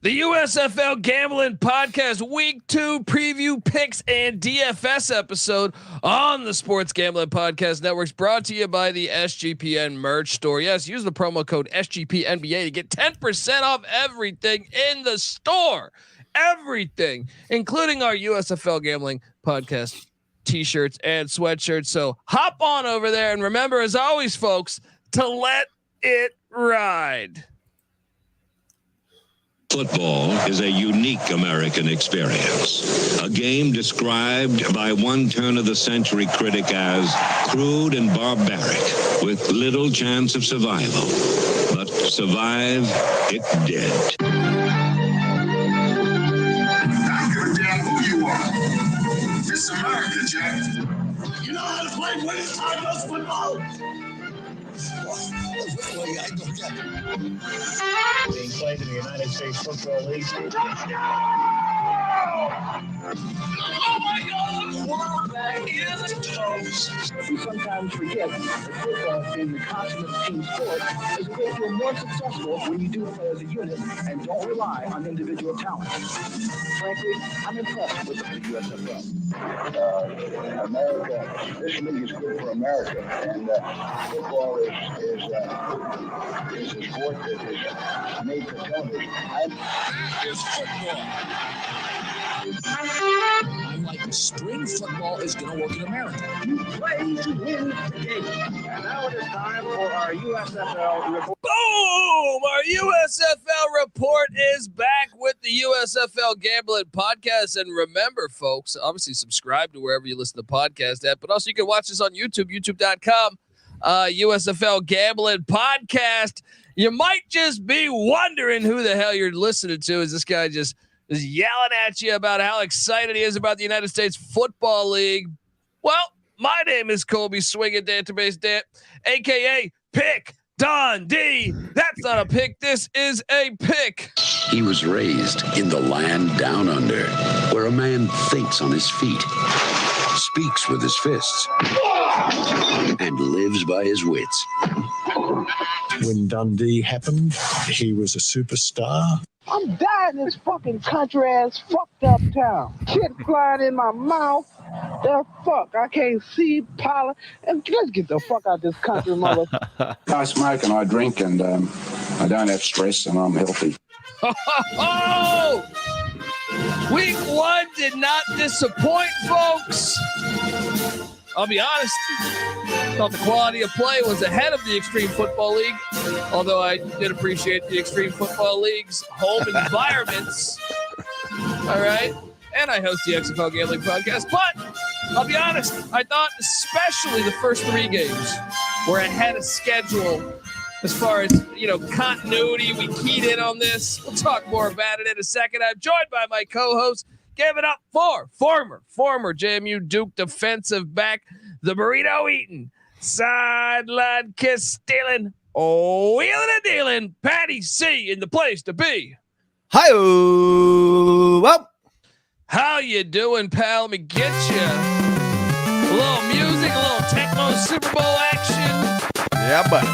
The USFL Gambling Podcast Week 2 preview picks and DFS episode on the Sports Gambling Podcast Network is brought to you by the SGPN merch store. Yes, use the promo code SGPNBA to get 10% off everything in the store. Everything, including our USFL Gambling Podcast t-shirts and sweatshirts. So hop on over there and remember, as always, folks, to let it ride. Football is a unique American experience. A game described by one turn-of-the-century critic as crude and barbaric, with little chance of survival. But survive it did. I don't give a damn who you are. It's America, Jack. You know how to play winning timeless football? Being played in the United States Football League. Oh my God! Quarterback is toast. We sometimes forget that football, being the consummate team sport, is a great deal more successful when you do play as a unit and don't rely on individual talent. Frankly, I'm impressed with the USFL. America, this league is good for America, and football is a sport that is made for television. That is football. I'm like, spring football is going to work in America. You play to win the game. And now it is time for our USFL report. Boom! Our USFL report is back with the USFL Gambling Podcast. And remember, folks, obviously subscribe to wherever you listen to podcasts at, but also you can watch us on YouTube, youtube.com, USFL Gambling Podcast. You might just be wondering who the hell you're listening to. Is this guy just is yelling at you about how excited he is about the United States Football League? Well, my name is Colby Swinging Database Dan, aka Pick Dundee. That's not a pick. This is a pick. He was raised in the land down under, where a man thinks on his feet, speaks with his fists, and lives by his wits. When Dundee happened, he was a superstar. I'm dying in this fucking country ass fucked up town. Shit flying in my mouth. The fuck, I can't see pollen. And let's get the fuck out of this country, mother. I smoke and I drink and I don't have stress and I'm healthy. Oh! Week 1 did not disappoint, folks. I'll be honest. Thought the quality of play was ahead of the Extreme Football League, although I did appreciate the Extreme Football League's home environments. All right. And I host the XFL Gambling Podcast. But I'll be honest, I thought especially the first 3 games were ahead of schedule as far as, continuity. We keyed in on this. We'll talk more about it in a second. I'm joined by my co-host. Give it up for former JMU Duke defensive back, the burrito eating, sideline kiss stealing, wheeling and dealing, Patty C in the place to be. Hi-oh. Well, how you doing, pal? Let me get you a little music, a little techno Super Bowl action. Yeah, but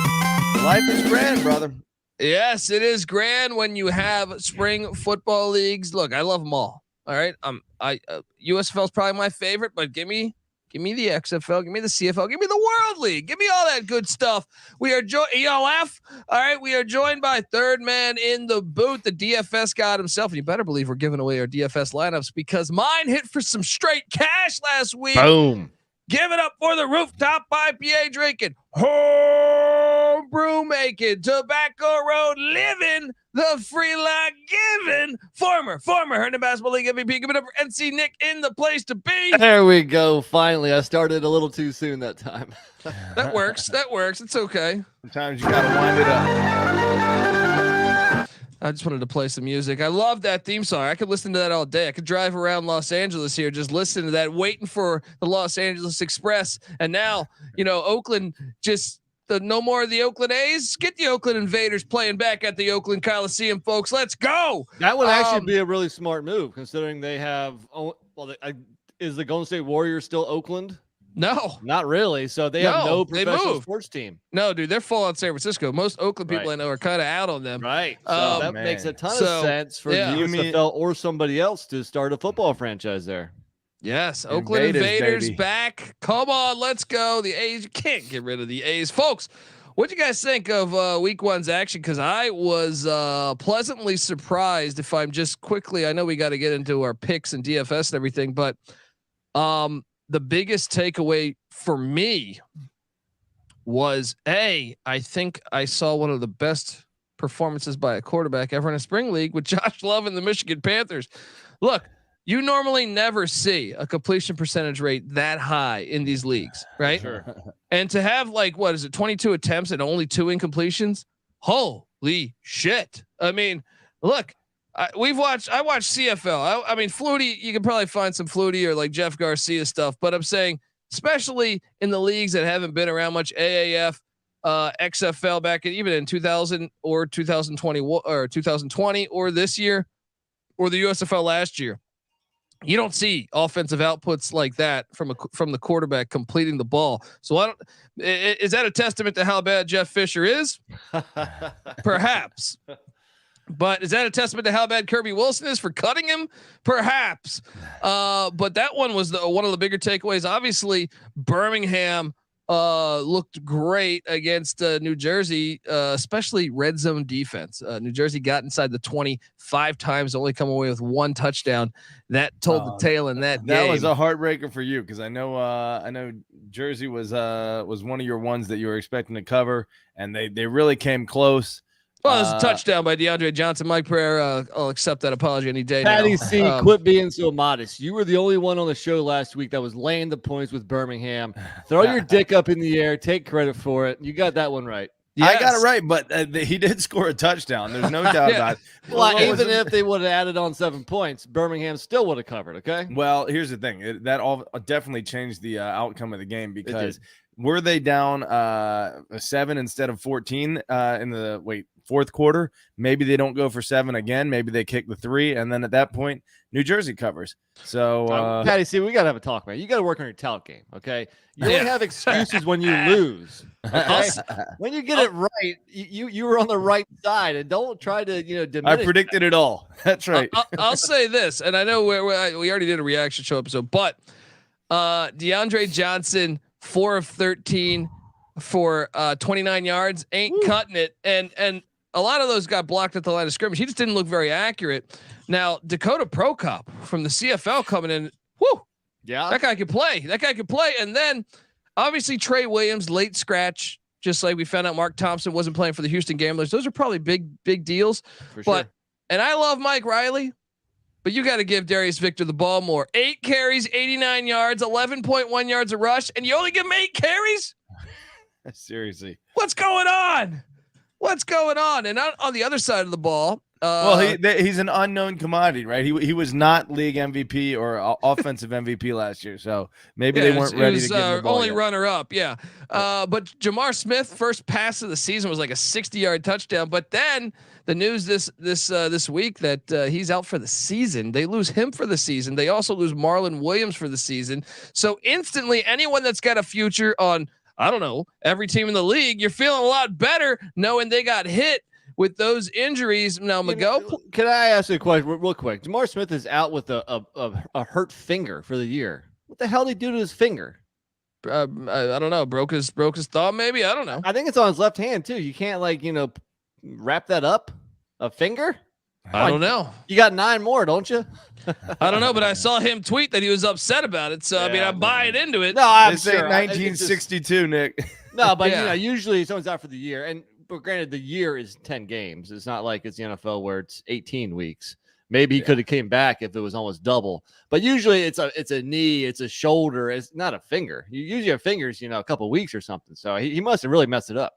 life is grand, brother. Yes, it is grand when you have spring football leagues. Look, I love them all. All right. USFL is probably my favorite, but give me the XFL, give me the CFL, give me the World League, give me all that good stuff. We are ELF. All right. We are joined by third man in the booth, the DFS god himself. And you better believe we're giving away our DFS lineups because mine hit for some straight cash last week. Boom. Give it up for the rooftop IPA drinking, homebrew making, tobacco road living, the free line giving, former Herndon Basketball League MVP. Give it up for NC Nick in the place to be. There we go. Finally, I started a little too soon that time. That works. It's okay. Sometimes you got to wind it up. I just wanted to play some music. I love that theme song. I could listen to that all day. I could drive around Los Angeles here, just listening to that, waiting for the Los Angeles Express. And now, Oakland just no more of the Oakland A's. Get the Oakland Invaders playing back at the Oakland Coliseum, folks. Let's go. That would actually be a really smart move, considering they have. Is the Golden State Warriors still Oakland? No, not really. So they have no professional sports team. No, dude, they're full on San Francisco. Most Oakland people I know are kind of out on them. Right. So that makes a ton of sense for the USFL or somebody else to start a football franchise there. Yes, Oakland Invaders back. Come on, let's go. The A's, you can't get rid of the A's. Folks, what do you guys think of week one's action? Because I was pleasantly surprised. If I'm just quickly, I know we got to get into our picks and DFS and everything, but the biggest takeaway for me was I think I saw one of the best performances by a quarterback ever in a spring league with Josh Love and the Michigan Panthers. Look, you normally never see a completion percentage rate that high in these leagues, right? Sure. And to have 22 attempts and only 2 incompletions. Holy shit. I mean, look, I watched CFL. I mean, Flutie, you can probably find some Flutie or like Jeff Garcia stuff, but I'm saying, especially in the leagues that haven't been around much, AAF, XFL back even in 2000 or 2020 or 2020 or this year or the USFL last year. You don't see offensive outputs like that from the quarterback completing the ball. So is that a testament to how bad Jeff Fisher is? Perhaps. But is that a testament to how bad Kirby Wilson is for cutting him? Perhaps. But that one was one of the bigger takeaways. Obviously, Birmingham looked great against New Jersey, especially red zone defense. New Jersey got inside the 20 5 times, only come away with 1 touchdown. That told the tale in that game. That was a heartbreaker for you because I know Jersey was one of your ones that you were expecting to cover, and they really came close. Well, there's a touchdown by DeAndre Johnson. Mike Pereira, I'll accept that apology any day. Patty C, quit being so modest. You were the only one on the show last week that was laying the points with Birmingham. Throw your dick up in the air. Take credit for it. You got that one right. Yes. I got it right, but he did score a touchdown. There's no doubt about it. Well, even if they would have added on 7 points, Birmingham still would have covered. Okay. Well, here's the thing. That all definitely changed the outcome of the game because were they down 7 instead of 14 in the fourth quarter? Maybe they don't go for 7 again. Maybe they kick the 3, and then at that point, New Jersey covers. So, Patty, see, we gotta have a talk, man. You gotta work on your talent game, okay? You only have excuses when you lose. Okay? When you get it right, you were on the right side, and don't try to diminish. I predicted it all. That's right. I'll say this, and I know we already did a reaction show episode, but DeAndre Johnson 4 of 13 for 29 yards, ain't cutting it, and a lot of those got blocked at the line of scrimmage. He just didn't look very accurate. Now, Dakota Prokop from the CFL coming in. Whoo. Yeah. That guy could play. And then obviously Trey Williams, late scratch, just like we found out Mark Thompson wasn't playing for the Houston Gamblers. Those are probably big deals. For sure. And I love Mike Riley, but you got to give Darius Victor the ball more. 8 carries, 89 yards, 11.1 yards a rush, and you only give him 8 carries? Seriously. What's going on? And on the other side of the ball, he's an unknown commodity, right? He was not league MVP or offensive MVP last year, so maybe they weren't ready to give him the ball only yet. runner up, yeah. But Jamar Smith, first pass of the season was like a 60-yard touchdown. But then the news this week that he's out for the season. They lose him for the season. They also lose Marlon Williams for the season. So instantly, anyone that's got a future on, I don't know, every team in the league, you're feeling a lot better knowing they got hit with those injuries. Now, Mago, can I ask you a question real quick? Jamar Smith is out with a hurt finger for the year. What the hell did he do to his finger? I don't know. Broke his thumb, maybe. I don't know. I think it's on his left hand too. You can't wrap that up. A finger? I don't know. You got 9 more, don't you? I don't know, but I saw him tweet that he was upset about it. So I'm buying into it. No, I'm sure. 1962, Nick. No, but usually someone's out for the year, but granted, the year is 10 games. It's not like it's the NFL where it's 18 weeks. Maybe he could have came back if it was almost double. But usually it's a knee, it's a shoulder, it's not a finger. You usually have fingers, a couple of weeks or something. So he must have really messed it up.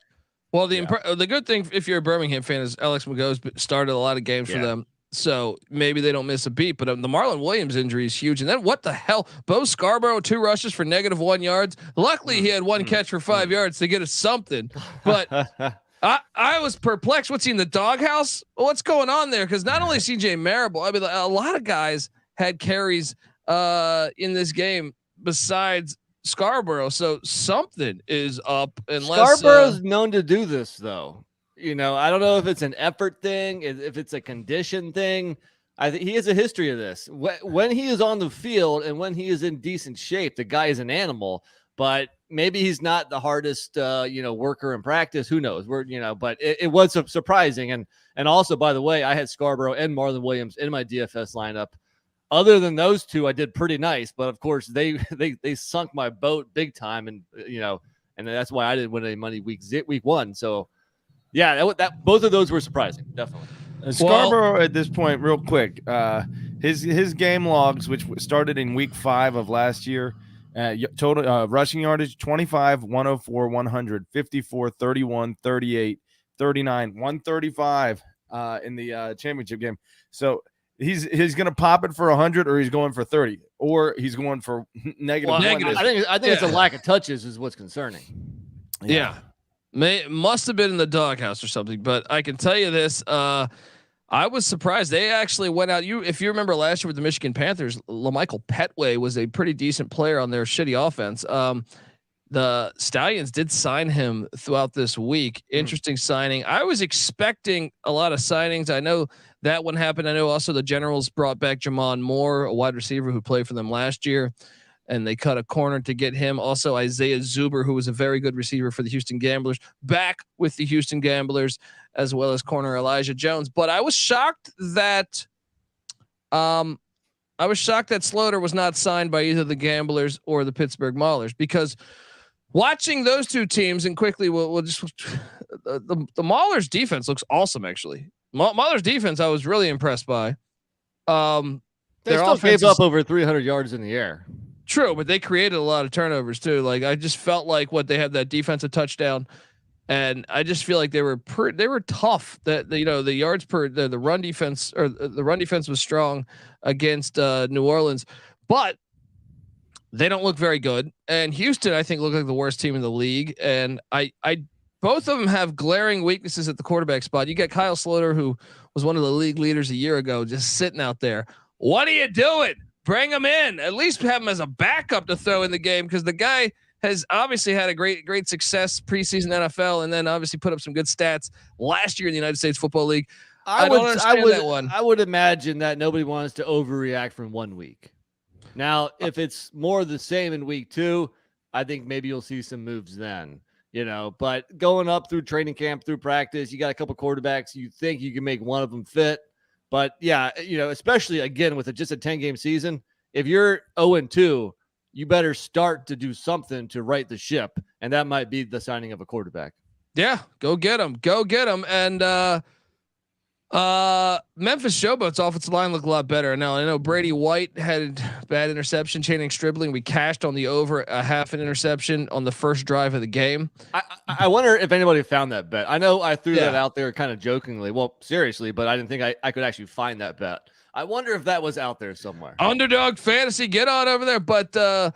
Well, the good thing if you're a Birmingham fan is Alex Mago's started a lot of games for them. So maybe they don't miss a beat, but the Marlon Williams injury is huge. And then what the hell? Bo Scarborough, 2 rushes for -1 yards. Luckily, he had 1 catch for 5 yards to get us something. But I was perplexed. What's he in the doghouse? What's going on there? Because not only CJ Marable, I mean, a lot of guys had carries in this game besides Scarborough, so something is up. Unless Scarborough's known to do this, though. You know, I don't know if it's an effort thing, if it's a condition thing. I think he has a history of this. When he is on the field and when he is in decent shape, the guy is an animal. But maybe he's not the hardest, worker in practice. Who knows? But it was surprising. And also, by the way, I had Scarborough and Marlon Williams in my DFS lineup. Other than those two, I did pretty nice. But of course, they sunk my boat big time, and that's why I didn't win any money week one. So, yeah, that both of those were surprising, definitely. Scarborough at this point, real quick, his game logs, which started in week 5 of last year. Total rushing yardage 25, 104, 100, 54, 31, 38, 39, 135 in the championship game. So he's going to pop it for 100, or he's going for 30, or he's going for negative. I think it's a lack of touches is what's concerning. Yeah. Must have been in the doghouse or something, but I can tell you this. I was surprised. They actually went out. If you remember last year with the Michigan Panthers, LaMichael Petway was a pretty decent player on their shitty offense. The Stallions did sign him throughout this week. Interesting signing. I was expecting a lot of signings. I know that one happened. I know also the Generals brought back Jamon Moore, a wide receiver who played for them last year, and they cut a corner to get him. Also Isaiah Zuber, who was a very good receiver for the Houston Gamblers, back with the Houston Gamblers, as well as corner Elijah Jones. But I was shocked that Sloter was not signed by either the Gamblers or the Pittsburgh Maulers, because watching those two teams, and quickly we'll just the Maulers defense looks awesome. Actually, Maulers defense I was really impressed by. They still gave up over 300 yards in the air. True, but they created a lot of turnovers too. Like, I just felt like they had that defensive touchdown, and I just feel like they were tough. That the yards per the run defense, or the run defense was strong against New Orleans, but they don't look very good. And Houston, I think, looked like the worst team in the league. And I both of them have glaring weaknesses at the quarterback spot. You got Kyle Sloter, who was one of the league leaders a year ago, just sitting out there. What are you doing? Bring him in. At least have him as a backup to throw in the game, because the guy has obviously had a great success preseason NFL, and then obviously put up some good stats last year in the United States Football League. I don't understand that one. I would imagine that nobody wants to overreact from 1 week. Now, if it's more of the same in week 2, I think maybe you'll see some moves then. But going up through training camp, through practice, you got a couple quarterbacks. You think you can make one of them fit. But yeah, especially again with just a 10-game season, if you're 0-2, you better start to do something to right the ship, and that might be the signing of a quarterback. Yeah, go get him. And Memphis Showboat's offensive line looked a lot better. Now, I know Brady White had bad interception, Channing Stribling. We cashed on the over a half an interception on the first drive of the game. I wonder if anybody found that bet. I know I threw that out there kind of jokingly. Well, seriously, but I didn't think I could actually find that bet. I wonder if that was out there somewhere. Underdog Fantasy, get on over there. But the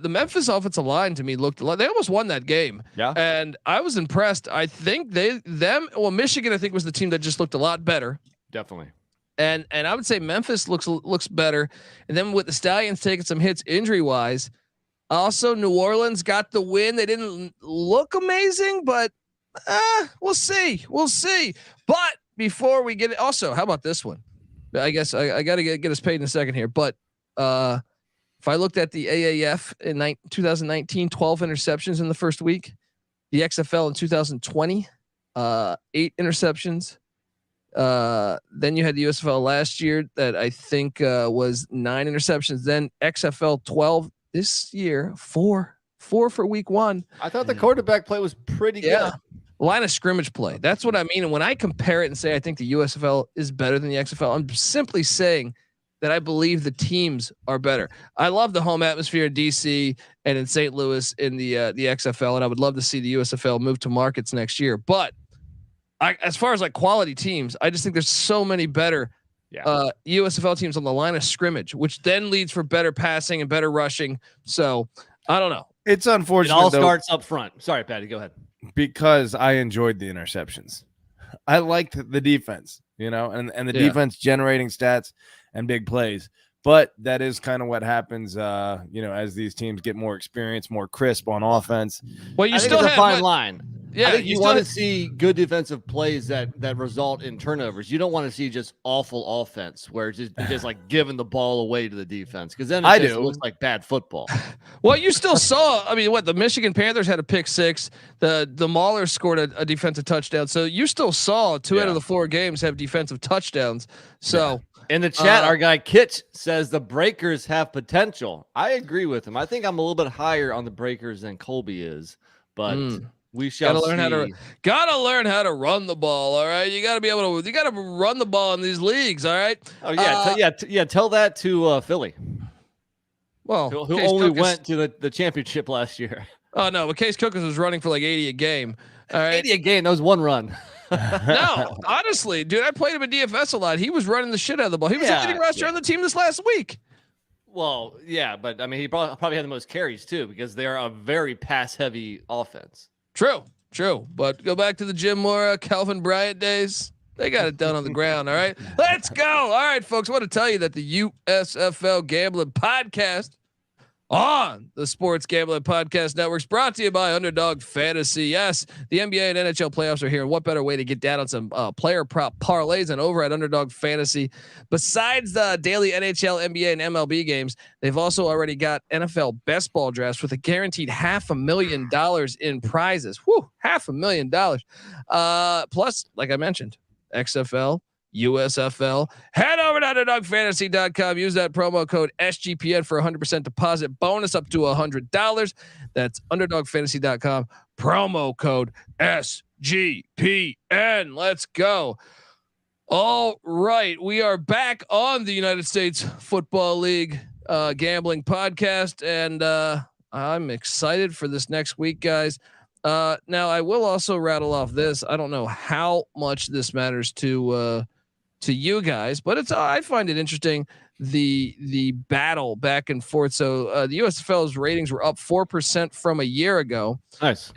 Memphis offensive line to me looked a lot. They almost won that game. Yeah. And I was impressed. I think Michigan, I think, was the team that just looked a lot better. Definitely. And I would say Memphis looks better. And then with the Stallions taking some hits injury wise, also New Orleans got the win. They didn't look amazing, but we'll see. But before we get it, also, how about this one? I guess I got to get us paid in a second here. But if I looked at the AAF in 2019, 12 interceptions in the first week. The XFL in 2020, 8 interceptions. Then you had the USFL last year that I think was 9 interceptions. Then XFL 12 this year, 4 for week 1. I thought the quarterback play was pretty good. Line of scrimmage play. That's what I mean. And when I compare it and say I think the USFL is better than the XFL, I'm simply saying that I believe the teams are better. I love the home atmosphere in DC and in St. Louis in the XFL, and I would love to see the USFL move to markets next year. But as far as like quality teams, I just think there's so many better USFL teams on the line of scrimmage, which then leads for better passing and better rushing. So I don't know. It's unfortunate. It all starts up front. Sorry, Patty, go ahead. Because I enjoyed the interceptions. I liked the defense, and the defense generating stats and big plays. But that is kind of what happens, as these teams get more experience, more crisp on offense. Well, I think it's a fine line. Yeah, I think you want to see good defensive plays that result in turnovers. You don't want to see just awful offense where it's just like giving the ball away to the defense, because then it looks like bad football. Well, you still saw. I mean, the Michigan Panthers had a pick six. The Maulers scored a defensive touchdown. So you still saw 2 out of the 4 games have defensive touchdowns. So. In the chat, our guy Kitch says the Breakers have potential. I agree with him. I think I'm a little bit higher on the Breakers than Colby is, but we shall gotta learn how to run the ball. All right, you gotta be able to. You gotta run the ball in these leagues. All right. Oh yeah, Tell that to Philly. Well, who only went to the championship last year. Oh no, but Case Cookus was running for like 80 a game. All right, 80 a game. That was one run. No, honestly, dude, I played him in DFS a lot. He was running the shit out of the ball. He was the leading rusher on the team this last week. Well, yeah, but I mean, he probably had the most carries too, because they are a very pass-heavy offense. True. But go back to the Jim Mora, Calvin Bryant days. They got it done on the ground. All right, let's go. All right, folks, I want to tell you that the USFL Gambling Podcast on the Sports Gambling Podcast Network is brought to you by Underdog Fantasy. Yes, the NBA and NHL playoffs are here. What better way to get down on some player prop parlays than over at Underdog Fantasy? Besides the daily NHL, NBA, and MLB games, they've also already got NFL best ball drafts with a guaranteed $500,000 in prizes. Whew, $500,000. Plus, like I mentioned, XFL, USFL. Head over to UnderdogFantasy.com. Use that promo code SGPN for 100% deposit bonus up to $100. That's UnderdogFantasy.com. Promo code SGPN. Let's go. All right, we are back on the United States Football League Gambling Podcast, and I'm excited for this next week, guys. Now I will also rattle off this. I don't know how much this matters to you guys, but I find it interesting, the battle back and forth. So the USFL's ratings were up 4% from a year ago. Nice.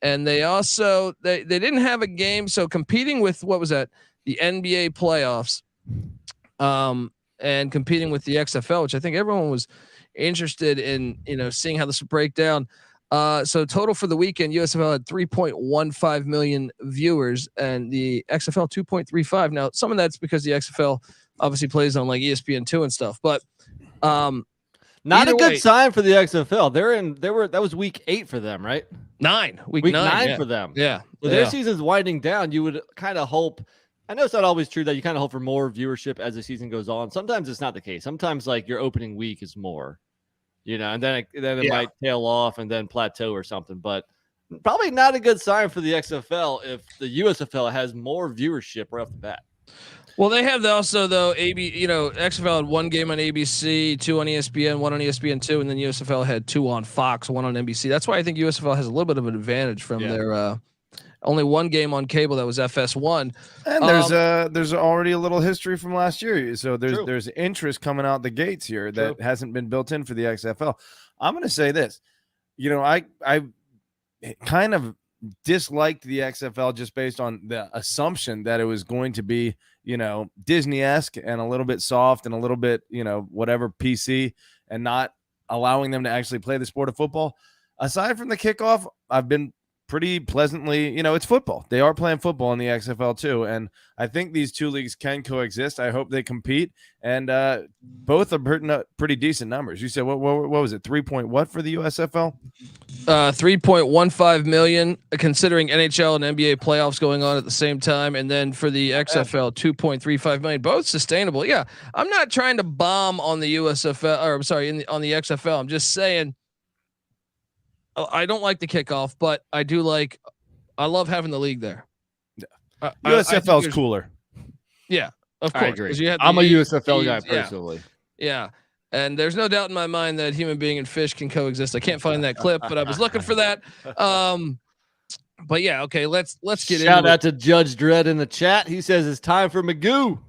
And they also they didn't have a game, so competing with what was that, the NBA playoffs, and competing with the XFL, which I think everyone was interested in, seeing how this would break down. So total for the weekend, USFL had 3.15 million viewers and the XFL 2.35. Now, some of that's because the XFL obviously plays on like ESPN2 and stuff, but not a good sign for the XFL. That was week 8 for them, right? Week 9 yeah. For them. Yeah. So their season's winding down. You would kind of hope. I know it's not always true that you kind of hope for more viewership as the season goes on. Sometimes it's not the case. Sometimes like your opening week is more. And then it might tail off and then plateau or something, but probably not a good sign for the XFL if the USFL has more viewership right off the bat. Well, they have XFL had 1 game on ABC, 2 on ESPN, 1 on ESPN2, and then USFL had 2 on Fox, 1 on NBC. That's why I think USFL has a little bit of an advantage from their only 1 game on cable that was FS1. And there's already a little history from last year, so there's interest coming out the gates here that hasn't been built in for the XFL. I'm going to say this, I kind of disliked the XFL just based on the assumption that it was going to be Disney-esque and a little bit soft and a little bit whatever PC, and not allowing them to actually play the sport of football. Aside from the kickoff, I've been pretty pleasantly, it's football. They are playing football in the XFL too. And I think these 2 leagues can coexist. I hope they compete. And both are putting up pretty decent numbers. You said, what was it? 3 point what for the USFL? 3.15 million, considering NHL and NBA playoffs going on at the same time. And then for the XFL, 2.35 million, both sustainable. Yeah. I'm not trying to bomb on the USFL, or I'm sorry, on the XFL. I'm just saying, I don't like the kickoff, but I love having the league there. USFL is cooler. Yeah, of course. I agree. I'm a USFL guy personally. Yeah. And there's no doubt in my mind that human being and fish can coexist. I can't find that clip, but I was looking for that. But yeah, okay, let's get Shout out to Judge Dredd in the chat. He says it's time for Magoo.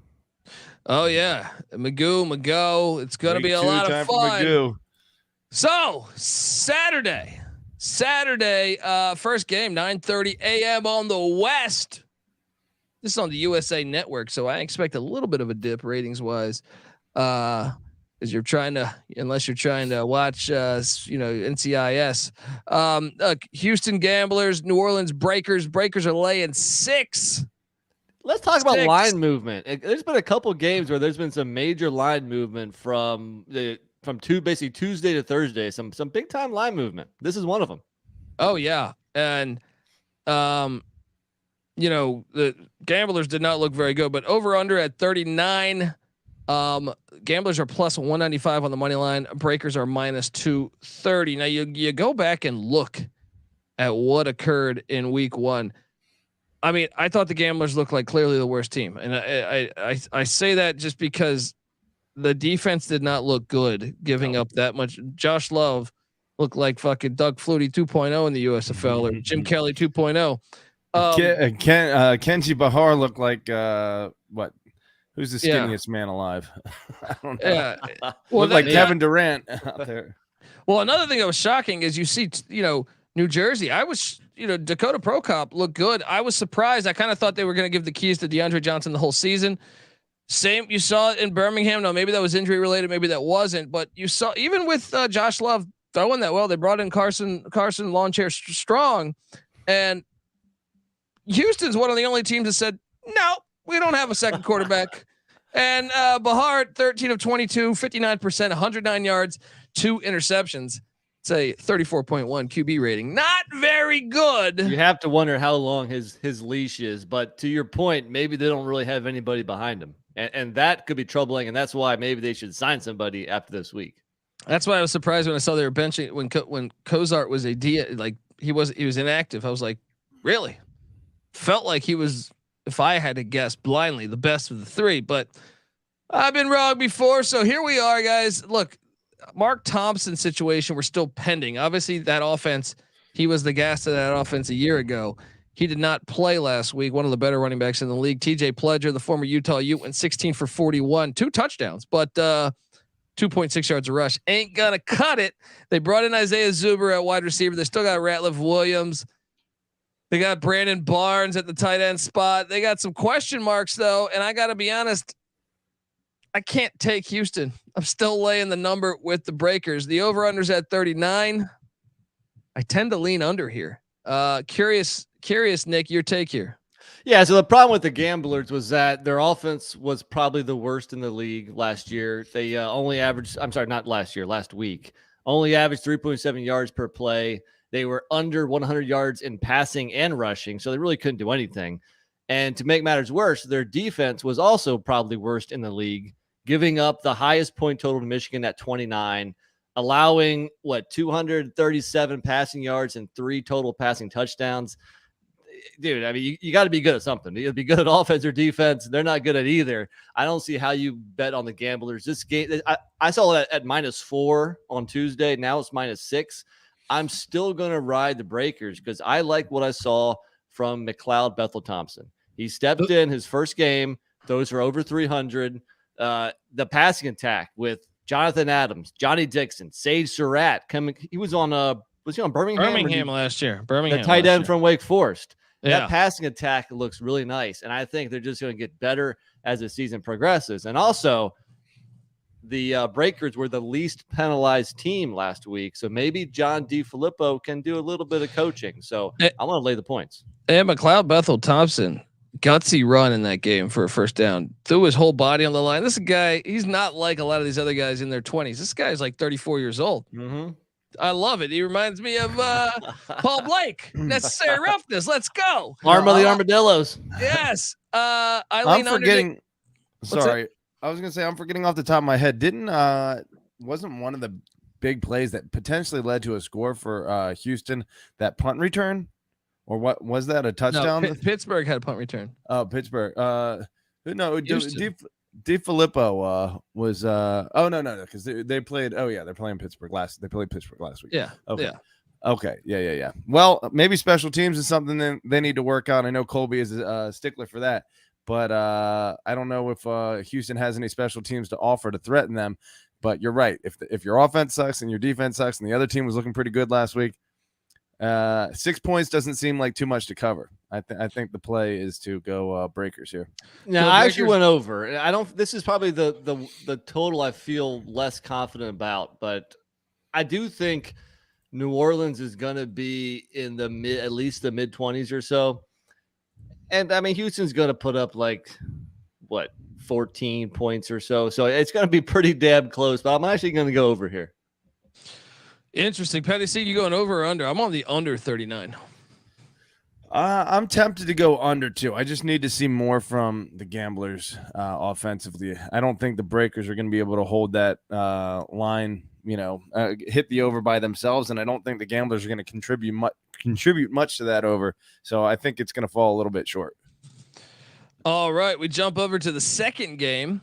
Oh yeah, Magoo. It's gonna be a lot of fun. So Saturday, first game, 9:30 a.m. on the West. This is on the USA Network, so I expect a little bit of a dip ratings wise. unless you're trying to watch, NCIS. Houston Gamblers, New Orleans Breakers. Breakers are laying 6. Let's talk about line movement. There's been a couple games where there's been some major line movement from basically Tuesday to Thursday. Some big time line movement. This is one of them. Oh yeah, and the Gamblers did not look very good, but over under at 39. Gamblers are plus 195 on the money line. Breakers are minus 230. Now you go back and look at what occurred in week 1. I mean, I thought the Gamblers looked like clearly the worst team. And I say that just because the defense did not look good, giving up that much. Josh Love looked like fucking Doug Flutie 2.0 in the USFL or Jim Kelly 2.0. Kenji Bahar looked like what? Who's the skinniest man alive? I don't know. Yeah. Well, looked like Kevin Durant out there. Well, another thing that was shocking is you see, New Jersey. Dakota Prokop looked good. I was surprised. I kind of thought they were going to give the keys to DeAndre Johnson the whole season. Same, you saw it in Birmingham. No, maybe that was injury related. Maybe that wasn't. But you saw even with Josh Love throwing that well, they brought in Carson lawn chair strong, and Houston's one of the only teams that said no, we don't have a second quarterback. And Bahar, 13 of 22, 59%, 109 yards, 2 interceptions. It's a 34.1 QB rating. Not very good. You have to wonder how long his leash is. But to your point, maybe they don't really have anybody behind him. And that could be troubling. And that's why maybe they should sign somebody after this week. That's why I was surprised when I saw they were benching when Cozart was he was inactive. I was like, really? Felt like he was, if I had to guess blindly, the best of the 3. But I've been wrong before. So here we are, guys. Look, Mark Thompson's situation, we're still pending. Obviously, that offense, he was the gas to that offense a year ago. He did not play last week. One of the better running backs in the league. TJ Pledger, the former Utah Ute, went 16 for 41, 2 touchdowns, but 2.6 yards a rush. Ain't gonna cut it. They brought in Isaiah Zuber at wide receiver. They still got Ratliff Williams. They got Brandon Barnes at the tight end spot. They got some question marks though, and I got to be honest, I can't take Houston. I'm still laying the number with the Breakers. The over-under's at 39. I tend to lean under here. Curious, Nick, your take here. Yeah, so the problem with the Gamblers was that their offense was probably the worst in the league last year. They last week. Only averaged 3.7 yards per play. They were under 100 yards in passing and rushing, so they really couldn't do anything. And to make matters worse, their defense was also probably worst in the league, giving up the highest point total to Michigan at 29, allowing 237 passing yards and 3 total passing touchdowns. Dude, I mean, you got to be good at something. You got to be good at offense or defense. They're not good at either. I don't see how you bet on the Gamblers. This game, I saw that at -4 on Tuesday. Now it's -6. I'm still going to ride the Breakers because I like what I saw from McLeod Bethel Thompson. He stepped in his first game. Those are over 300. The passing attack with Jonathan Adams, Johnny Dixon, Sage Surratt coming. He was on Birmingham last year. Birmingham, the tight end from Wake Forest. Yeah. That passing attack looks really nice, and I think they're just going to get better as the season progresses. And also, the Breakers were the least penalized team last week, so maybe John DeFilippo can do a little bit of coaching. So I want to lay the points. And McLeod Bethel Thompson, gutsy run in that game for a first down, threw his whole body on the line. This guy, he's not like a lot of these other guys in their 20s. This guy's like 34 years old. Mm-hmm. I love it. He reminds me of Paul Blake. Necessary roughness. Let's go. Arm of the Armadillos. Yes. I'm forgetting. Sorry. I was going to say, I'm forgetting off the top of my head. Wasn't one of the big plays that potentially led to a score for Houston that punt return? Or what was that, a touchdown? No, Pittsburgh had a punt return. Oh, Pittsburgh. DeFilippo was no, because they played. Oh yeah, they're playing Pittsburgh last. They played Pittsburgh last week. Yeah. Okay. Yeah. Okay. Yeah. Well, maybe special teams is something they need to work out. I know Colby is a stickler for that, but I don't know if Houston has any special teams to offer to threaten them. But you're right. If your offense sucks and your defense sucks, and the other team was looking pretty good last week, 6 points doesn't seem like too much to cover. I think the play is to go Breakers here. Yeah, I actually went over. I don't. This is probably the total I feel less confident about, but I do think New Orleans is going to be in the at least the mid-20s or so. And I mean, Houston's going to put up 14 points or so. So it's going to be pretty damn close, but I'm actually going to go over here. Interesting. Patty C, you going over or under? I'm on the under 39. I'm tempted to go under 2. I just need to see more from the Gamblers offensively. I don't think the Breakers are going to be able to hold that line, hit the over by themselves, and I don't think the Gamblers are going to contribute much to that over. So I think it's going to fall a little bit short. All right, we jump over to the second game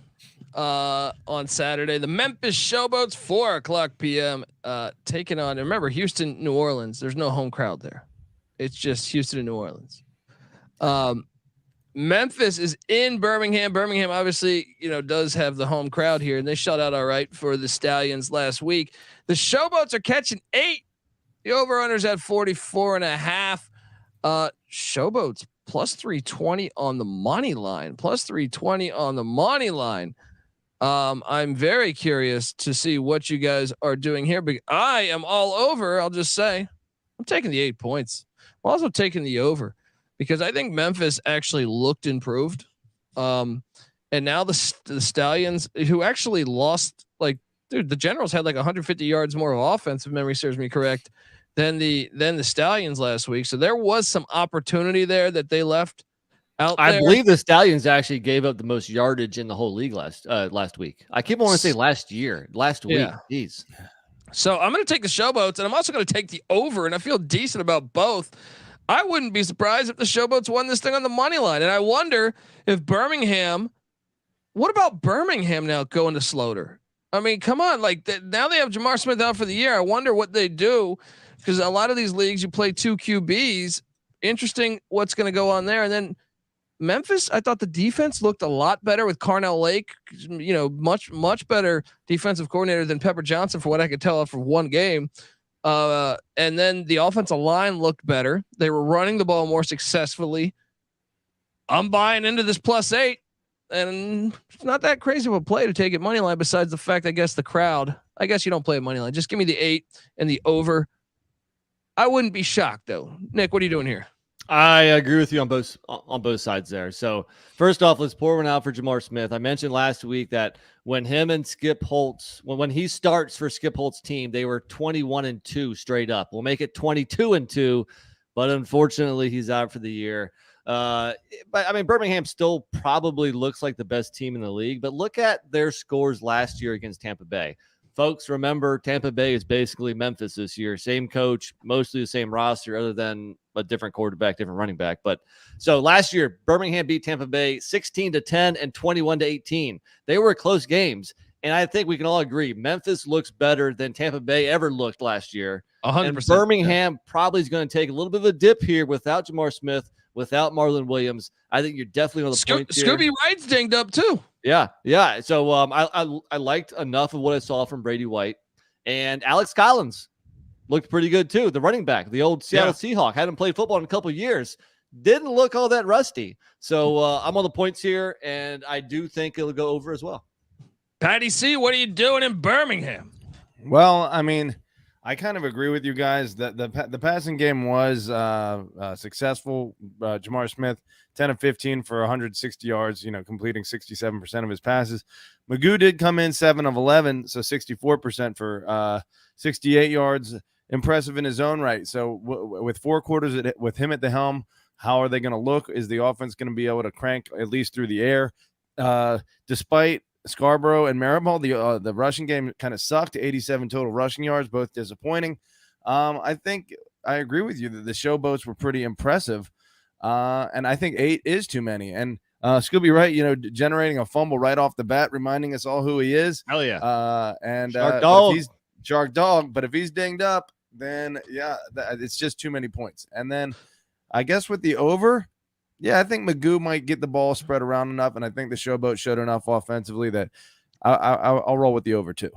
on Saturday. The Memphis Showboats, 4:00 p.m. Taking on. Remember, Houston, New Orleans. There's no home crowd there. It's just Houston and New Orleans. Memphis is in Birmingham. Birmingham obviously, does have the home crowd here, and they shut out all right for the Stallions last week. The Showboats are catching 8. The over-under's at 44.5. Showboats plus 320 on the money line. Plus 320 on the money line. I'm very curious to see what you guys are doing here. But I am all over. I'll just say I'm taking the 8 points. I'm also taking the over because I think Memphis actually looked improved. And now the Stallions, who actually lost, the Generals had 150 yards more of offense, if memory serves me correct, than the Stallions last week. So there was some opportunity there that they left out there. I believe the Stallions actually gave up the most yardage in the whole league last week. I keep wanting to say last week. Jeez. So I'm going to take the Showboats, and I'm also going to take the over, and I feel decent about both. I wouldn't be surprised if the Showboats won this thing on the money line, and I wonder if Birmingham. What about Birmingham now going to Slaughter? I mean, come on, now they have Jamar Smith out for the year. I wonder what they do because a lot of these leagues you play 2 QBs. Interesting, what's going to go on there, and then Memphis, I thought the defense looked a lot better with Carnell Lake, much better defensive coordinator than Pepper Johnson for what I could tell for one game. And then the offensive line looked better. They were running the ball more successfully. I'm buying into this +8, and it's not that crazy of a play to take it money line besides the fact, I guess the crowd, I guess you don't play money line. Just give me the 8 and the over. I wouldn't be shocked though. Nick, what are you doing here? I agree with you on both sides there. So first off, let's pour one out for Jamar Smith. I mentioned last week that when him and Skip Holtz, when he starts for Skip Holtz's team, they were 21-2 straight up. We'll make it 22-2, but unfortunately he's out for the year. But I mean, Birmingham still probably looks like the best team in the league, but look at their scores last year against Tampa Bay. Folks, remember, Tampa Bay is basically Memphis this year. Same coach, mostly the same roster, other than a different quarterback, different running back. But so last year, Birmingham beat Tampa Bay 16-10 and 21-18. They were close games. And I think we can all agree Memphis looks better than Tampa Bay ever looked last year. 100%. And Birmingham probably is going to take a little bit of a dip here without Jamar Smith, without Marlon Williams. I think you're definitely on the point here. Scooby Wright's dinged up too. Yeah. So I liked enough of what I saw from Brady White, and Alex Collins looked pretty good too. The running back, the old Seattle Seahawk, hadn't played football in a couple of years, didn't look all that rusty. So I'm on the points here, and I do think it'll go over as well. Patty C, what are you doing in Birmingham? Well, I mean, I kind of agree with you guys that the passing game was successful. Jamar Smith, 10 of 15 for 160 yards, completing 67% of his passes. Magoo did come in 7 of 11, so 64% for 68 yards. Impressive in his own right. So with 4 quarters with him at the helm, how are they going to look? Is the offense going to be able to crank at least through the air? Despite Scarborough and Maribel, the rushing game kind of sucked. 87 total rushing yards, both disappointing. I think I agree with you that the Showboats were pretty impressive. And I think 8 is too many. And Scooby Wright, generating a fumble right off the bat, reminding us all who he is. Hell yeah. And Shark Dog. He's Shark Dog, but if he's dinged up, then it's just too many points. And then I guess with the over, I think Magoo might get the ball spread around enough, and I think the Showboat showed enough offensively that I'll roll with the over too.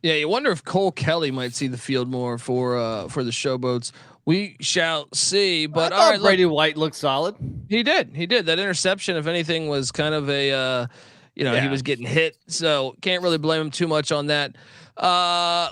Yeah, you wonder if Cole Kelly might see the field more for the Showboats We shall see. But I all thought right, Brady White looked solid. He did. That interception, if anything, was kind of a he was getting hit, so can't really blame him too much on that.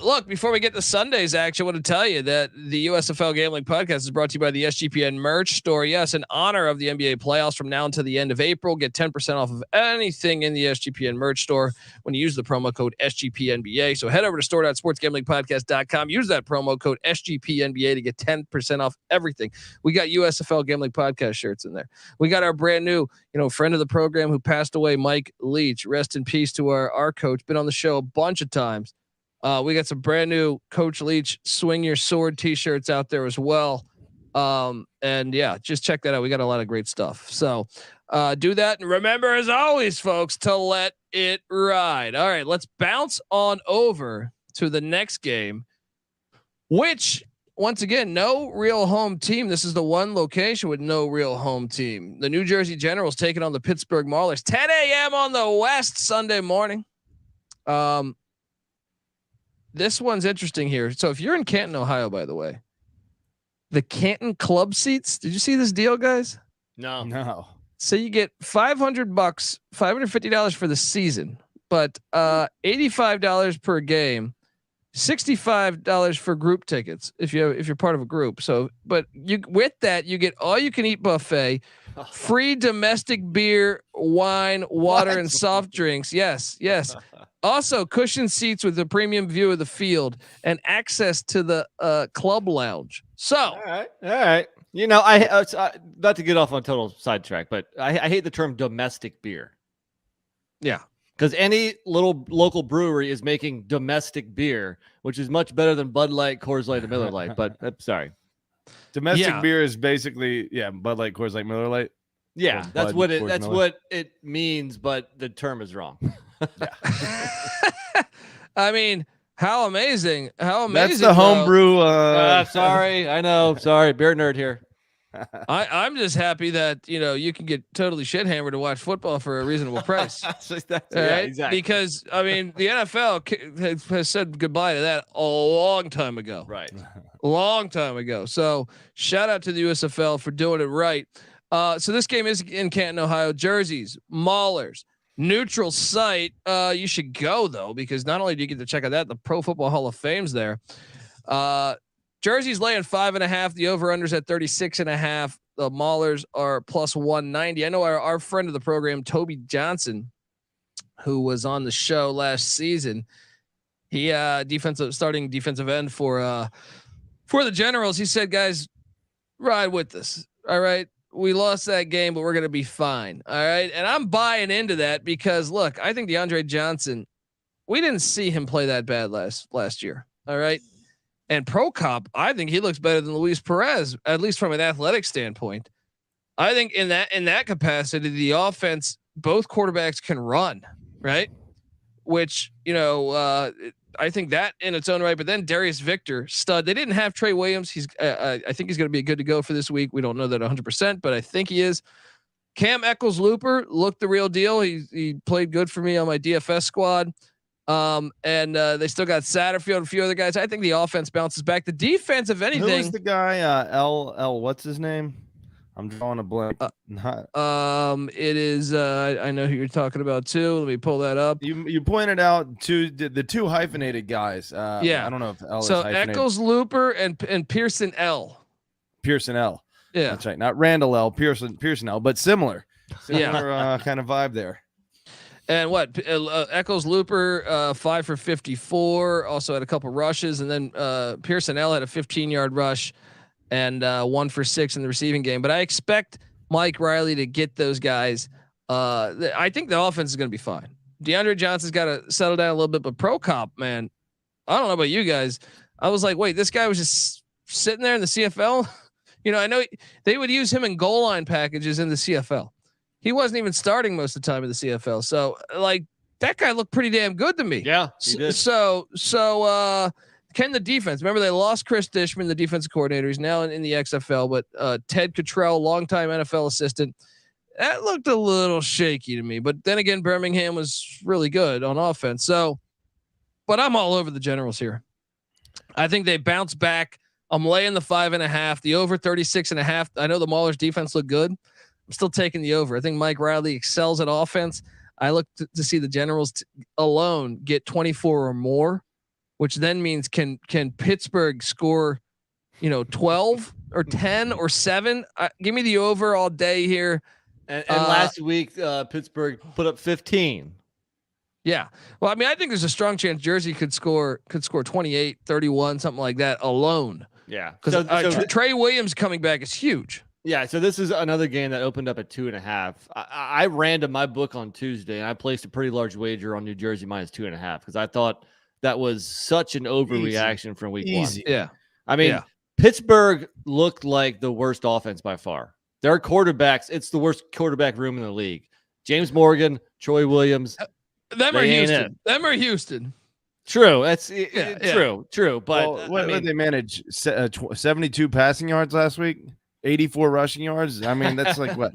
Look, before we get to Sunday's action, I want to tell you that the USFL Gambling Podcast is brought to you by the SGPN merch store. Yes, in honor of the NBA playoffs from now until the end of April, get 10% off of anything in the SGPN merch store when you use the promo code SGPNBA. So head over to store.sportsgamblingpodcast.com. Use that promo code SGPNBA to get 10% off everything. We got USFL Gambling Podcast shirts in there. We got our brand new, friend of the program who passed away, Mike Leach. Rest in peace to our coach. Been on the show a bunch of times. We got some brand new Coach Leach Swing Your Sword t-shirts out there as well. And yeah, just check that out. We got a lot of great stuff. So do that. And remember, as always, folks, to let it ride. All right, let's bounce on over to the next game, which once again, no real home team. This is the one location with no real home team. The New Jersey Generals taking on the Pittsburgh Maulers, 10 a.m. on the West Sunday morning. This one's interesting here. So if you're in Canton, Ohio, by the way, the Canton club seats, did you see this deal, guys? No. So you get $500, $550 for the season, but $85 per game, $65 for group tickets if you're part of a group. So, but you with that you get all you can eat buffet, free domestic beer, wine, water, and soft drinks. Yes. Also, cushioned seats with a premium view of the field and access to the club lounge. So, all right. I not to get off on a total sidetrack, but I hate the term domestic beer. Yeah, because any little local brewery is making domestic beer, which is much better than Bud Light, Coors Light, and Miller Lite. But I'm sorry, domestic beer is basically Bud Light, Coors Light, Miller Lite. Yeah, that's Miller. what it means, but the term is wrong. I mean, how amazing! That's the homebrew. Sorry, I know. Sorry, beer nerd here. I'm just happy that you can get totally shit hammered to watch football for a reasonable price. Exactly. Because I mean, the NFL has said goodbye to that a long time ago. Right. Long time ago. So shout out to the USFL for doing it right. So this game is in Canton, Ohio. Jerseys, Maulers, neutral site. You should go though, because not only do you get to check out that, the Pro Football Hall of Fame's there. Jersey's laying 5.5. The over-under's at 36.5. The Maulers are plus 190. I know our friend of the program, Toby Johnson, who was on the show last season. He starting defensive end for the Generals. He said, guys, ride with us. All right. We lost that game, but we're going to be fine. All right. And I'm buying into that because look, I think DeAndre Johnson, we didn't see him play that bad last year. All right. And Pro Cop, I think he looks better than Luis Perez, at least from an athletic standpoint. I think in that capacity, the offense, both quarterbacks can run, right? Which, I think that in its own right. But then Darius Victor, stud. They didn't have Trey Williams. I think he's going to be good to go for this week. We don't know that 100%, but I think he is. Cam Eccles-Looper looked the real deal. He played good for me on my DFS squad. And they still got Satterfield and a few other guys. I think the offense bounces back. The defense, if anything, who's the guy? L. What's his name? I'm drawing a blank. It is. I know who you're talking about too. Let me pull that up. You pointed out the two hyphenated guys. Yeah, I don't know if L so is hyphenated. Eccles-Looper and Pearson L. Pearson L. Yeah, that's right. Not Randall L. Pearson L. But similar kind of vibe there. And what Eccles-Looper 5 for 54, also had a couple rushes, and then Pearson L had a 15-yard rush and 1 for 6 in the receiving game. But I expect Mike Riley to get those guys. I think the offense is going to be fine. DeAndre Johnson's got to settle down a little bit, but Pro Cop, man, I don't know about you guys. I was like, wait, this guy was just sitting there in the CFL. I know they would use him in goal line packages in the CFL. He wasn't even starting most of the time in the CFL. So like that guy looked pretty damn good to me. Yeah. He did. So can the defense, remember they lost Chris Dishman, the defensive coordinator. He's now in the XFL, but Ted Cottrell, longtime NFL assistant, that looked a little shaky to me, but then again, Birmingham was really good on offense. So, but I'm all over the Generals here. I think they bounce back. I'm laying the 5.5, the over 36.5. I know the Maulers defense look good. I'm still taking the over. I think Mike Riley excels at offense. I look to see the Generals alone get 24 or more, which then means can Pittsburgh score, 12 or 10 or 7? Give me the over all day here. And last week, Pittsburgh put up 15. Yeah. Well, I mean, I think there's a strong chance Jersey could score 28, 31, something like that alone. Yeah. Because Trey Williams coming back is huge. Yeah. So this is another game that opened up at 2.5. I ran to my book on Tuesday and I placed a pretty large wager on New Jersey minus 2.5 because I thought that was such an overreaction from week 1. Yeah. I mean, Pittsburgh looked like the worst offense by far. Their quarterbacks, it's the worst quarterback room in the league. James Morgan, Troy Williams. Them are Houston. True. That's true. But what did they manage? 72 passing yards last week, 84 rushing yards. I mean, that's like what?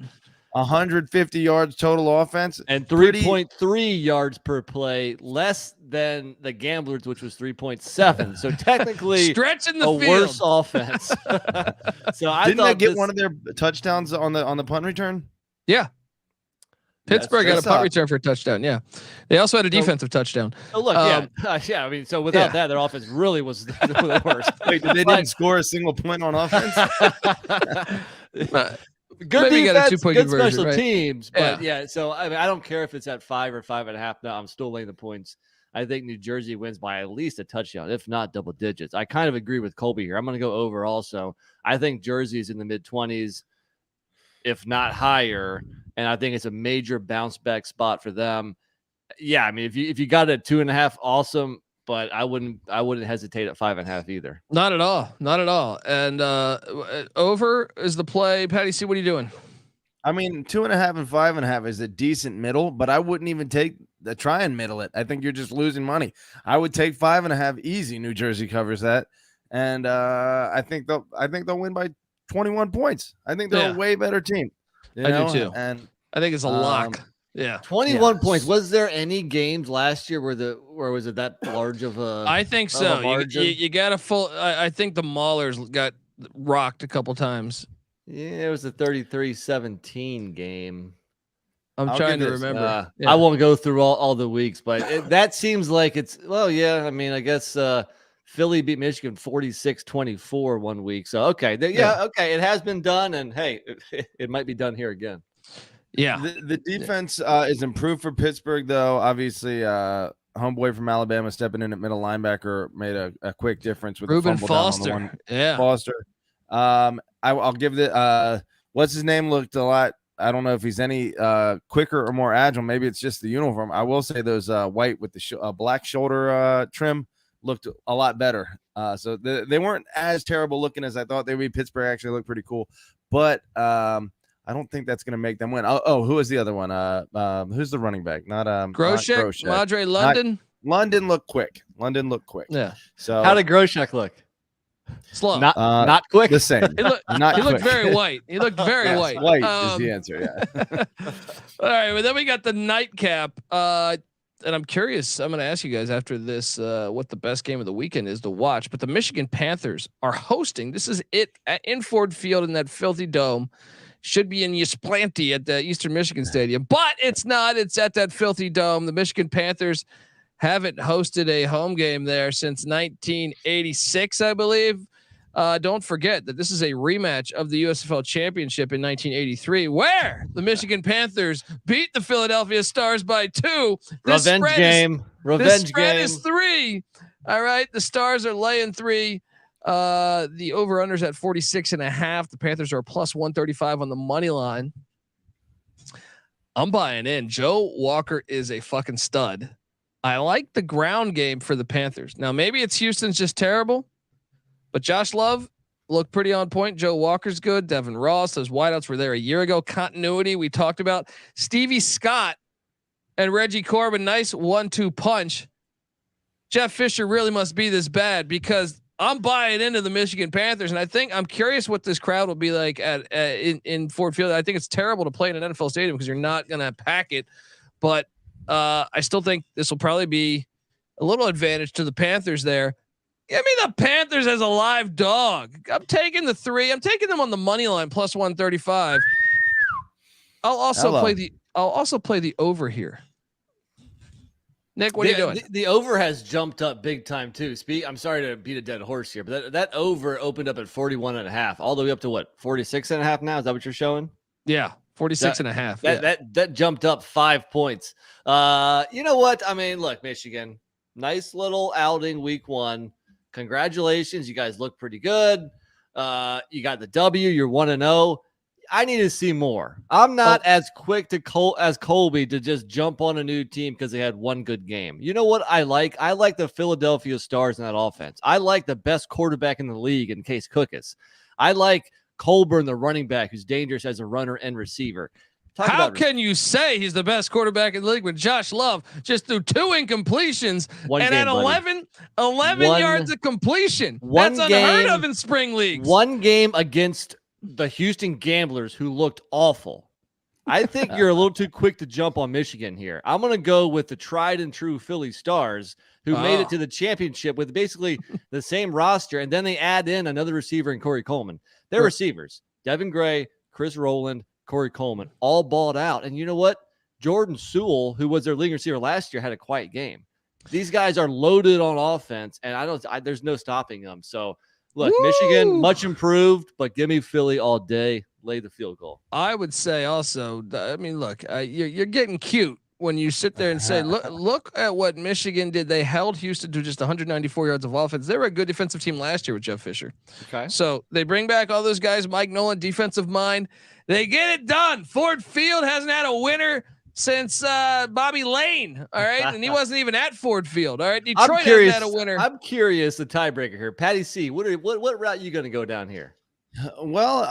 150 yards total offense and 3.3 yards per play, less than the Gamblers, which was 3.7. So technically, stretching the field. Worse offense. So I didn't they get one of their touchdowns on the punt return? Yeah, Pittsburgh got a punt return for a touchdown. Yeah, they also had a defensive touchdown. Oh look, yeah. I mean, so without that, their offense really was the worst. Wait, they didn't score a single point on offense? Good Maybe defense, got a 2-point good conversion, special right? teams, but yeah. So I mean, I don't care if it's at 5 or 5.5. Now I'm still laying the points. I think New Jersey wins by at least a touchdown, if not double digits. I kind of agree with Colby here. I'm going to go over also. I think Jersey's in the mid-20s, if not higher, and I think it's a major bounce back spot for them. Yeah, I mean, if you got it at 2.5, awesome. But I wouldn't hesitate at 5.5 either. Not at all. And over is the play. Patty C, what are you doing? I mean, 2.5 and 5.5 is a decent middle, but I wouldn't even try and middle it. I think you're just losing money. I would take 5.5 easy. New Jersey covers that, and I think they'll win by 21 points. I think they're a way better team. I do too, and I think it's a lock. Yeah, 21 points. Was there any games last year where was it that large of a? I think so. You got a full. I think the Maulers got rocked a couple times. Yeah, it was a 33-17 game. I'm trying to remember. I won't go through all the weeks, but that seems like it's. Well, yeah. I mean, I guess Philly beat Michigan 46-24 one week. So okay, okay, it has been done, and hey, it might be done here again. Yeah, the defense is improved for Pittsburgh, though. Obviously, homeboy from Alabama stepping in at middle linebacker made a quick difference with Reuben the Foster. Foster. I'll give the what's his name looked a lot. I don't know if he's any quicker or more agile. Maybe it's just the uniform. I will say those white with the black shoulder trim looked a lot better. So they weren't as terrible looking as I thought they would be. Pittsburgh actually looked pretty cool, but I don't think that's going to make them win. Oh, who is the other one? Who's the running back? Not Groshek, Madre London. London looked quick. Yeah. So how did Groshek look? Slow. Not quick. The same. He looked very white. He looked very white. White is the answer. Yeah. All right. Well, then we got the nightcap. And I'm curious. I'm going to ask you guys after this what the best game of the weekend is to watch. But the Michigan Panthers are hosting. This is it in Ford Field in that filthy dome. Should be in Ysplanty at the Eastern Michigan Stadium, but it's not. It's at that filthy dome. The Michigan Panthers haven't hosted a home game there since 1986, I believe. Don't forget that this is a rematch of the USFL Championship in 1983, where the Michigan Panthers beat the Philadelphia Stars by 2. Revenge game. The spread is 3. All right, the Stars are laying 3. The over-unders at 46.5. The Panthers are plus 135 on the money line. I'm buying in. Joe Walker is a fucking stud. I like the ground game for the Panthers. Now, maybe it's Houston's just terrible, but Josh Love looked pretty on point. Joe Walker's good. Devin Ross, those wideouts were there a year ago. Continuity we talked about. Stevie Scott and Reggie Corbin, nice 1-2 punch. Jeff Fisher really must be this bad because I'm buying into the Michigan Panthers, and I'm curious what this crowd will be like in Ford Field. I think it's terrible to play in an NFL stadium because you're not going to pack it, but I still think this will probably be a little advantage to the Panthers there. Give me the Panthers as a live dog. I'm taking the 3. I'm taking them on the money line plus 135. I'll also play the over here. Nick, what are you doing? The over has jumped up big time too. I'm sorry to beat a dead horse here, but that over opened up at 41.5, all the way up to what, 46.5 now? Is that what you're showing? Yeah, 46.5. That jumped up 5 points. You know what? I mean, look, Michigan, nice little outing week 1. Congratulations, you guys look pretty good. You got the W. You're 1-0. I need to see more. I'm not as quick as Colby to just jump on a new team because they had one good game. You know what I like? I like the Philadelphia Stars in that offense. I like the best quarterback in the league in Case Cookus. I like Colburn, the running back, who's dangerous as a runner and receiver. How can you say he's the best quarterback in the league when Josh Love just threw 2 incompletions and had 11 yards of completion? That's unheard of in spring leagues. One game against the Houston Gamblers, who looked awful. I think you're a little too quick to jump on Michigan here. I'm going to go with the tried and true Philly Stars, who made it to the championship with basically the same roster, and then they add in another receiver in Corey Coleman. Their receivers, Devin Gray, Chris Rowland, Corey Coleman, all balled out. And you know what? Jordan Sewell, who was their leading receiver last year, had a quiet game. These guys are loaded on offense, and there's no stopping them. So, look, Michigan, much improved, but give me Philly all day. Lay the field goal. I would say also, I mean, look, you're getting cute when you sit there and say, look at what Michigan did. They held Houston to just 194 yards of offense. They were a good defensive team last year with Jeff Fisher. Okay. So they bring back all those guys, Mike Nolan, defensive mind. They get it done. Ford Field hasn't had a winner since Bobby Lane. All right. And he wasn't even at Ford Field. All right. Detroit hasn't had a winner. I'm curious, the tiebreaker here. Patty C, what route are you going to go down here? Well,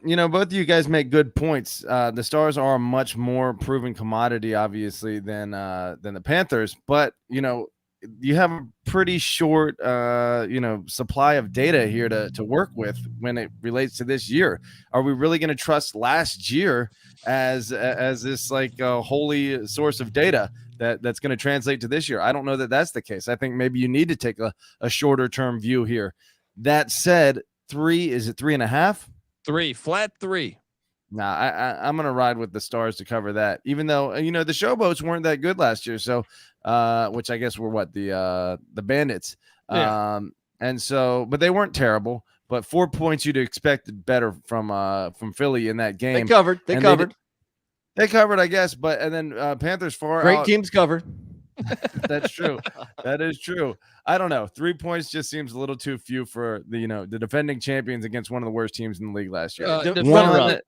both of you guys make good points. The Stars are a much more proven commodity, obviously, than the Panthers. But, you have a pretty short, supply of data here to work with when it relates to this year. Are we really going to trust last year as this holy source of data that's going to translate to this year? I don't know that that's the case. I think maybe you need to take a shorter term view here. That said, 3, is it 3.5? 3, flat 3. Nah, I'm going to ride with the Stars to cover that, even though, the Showboats weren't that good last year. So, which I guess were the Bandits. Yeah. But they weren't terrible, but 4 points you'd expected better from Philly in that game. They covered. They covered, I guess. But, and then Panthers far Great out. teams covered. That's true. That is true. I don't know. 3 points just seems a little too few for the defending champions against one of the worst teams in the league last year. Runner-up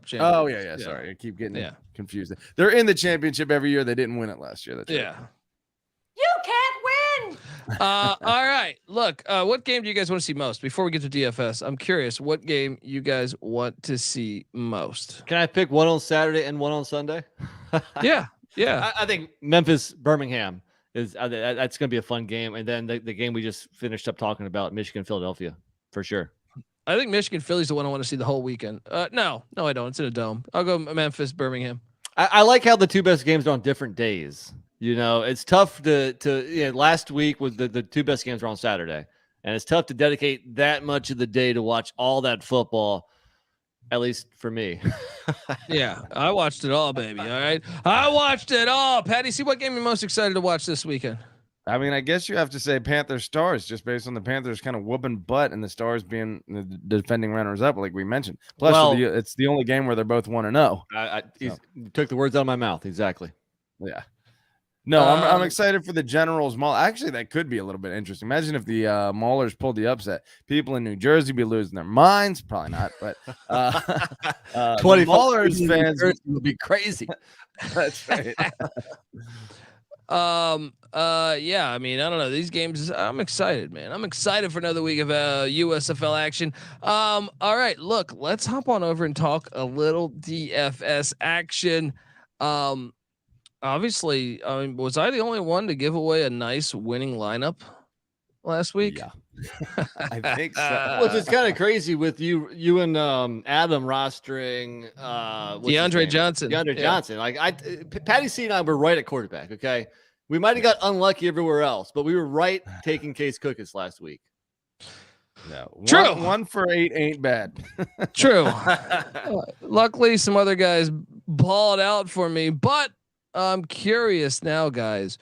champion. Oh yeah. Sorry, I keep getting confused. They're in the championship every year. They didn't win it last year. That's right. You can't win. All right. Look, what game do you guys want to see most? Before we get to DFS, I'm curious what game you guys want to see most. Can I pick one on Saturday and one on Sunday? Yeah. I think Memphis Birmingham is that's going to be a fun game, and then the game we just finished up talking about, Michigan Philadelphia, for sure. I think Michigan Philly's the one I want to see the whole weekend. No, I don't. It's in a dome. I'll go Memphis Birmingham. I like how the two best games are on different days. It's tough to last week was the two best games were on Saturday, and it's tough to dedicate that much of the day to watch all that football. At least for me. Yeah, I watched it all, baby. All right. I watched it all. Patty, see what game you're most excited to watch this weekend? I mean, I guess you have to say Panthers Stars, just based on the Panthers kind of whooping butt and the Stars being the defending runners up, like we mentioned. Plus, it's the only game where they're both 1-0. You took the words out of my mouth. Exactly. Yeah. No, I'm excited for the Generals Maul. Actually, that could be a little bit interesting. Imagine if the Maulers pulled the upset. People in New Jersey be losing their minds. Probably not, but 20 Maulers fans would be crazy. That's right. Yeah, I mean, I don't know. These games, I'm excited, man. I'm excited for another week of USFL action. All right, look, let's hop on over and talk a little DFS action. Obviously, was I the only one to give away a nice winning lineup last week? Yeah, I think so. Which is kind of crazy with you and Adam rostering DeAndre Johnson. DeAndre Johnson. Like Patty C and I were right at quarterback. Okay, We might have got unlucky everywhere else, but we were right taking Case Cookus last week. No, True. One for 8 ain't bad. True. Luckily, some other guys balled out for me, but I'm curious now, guys.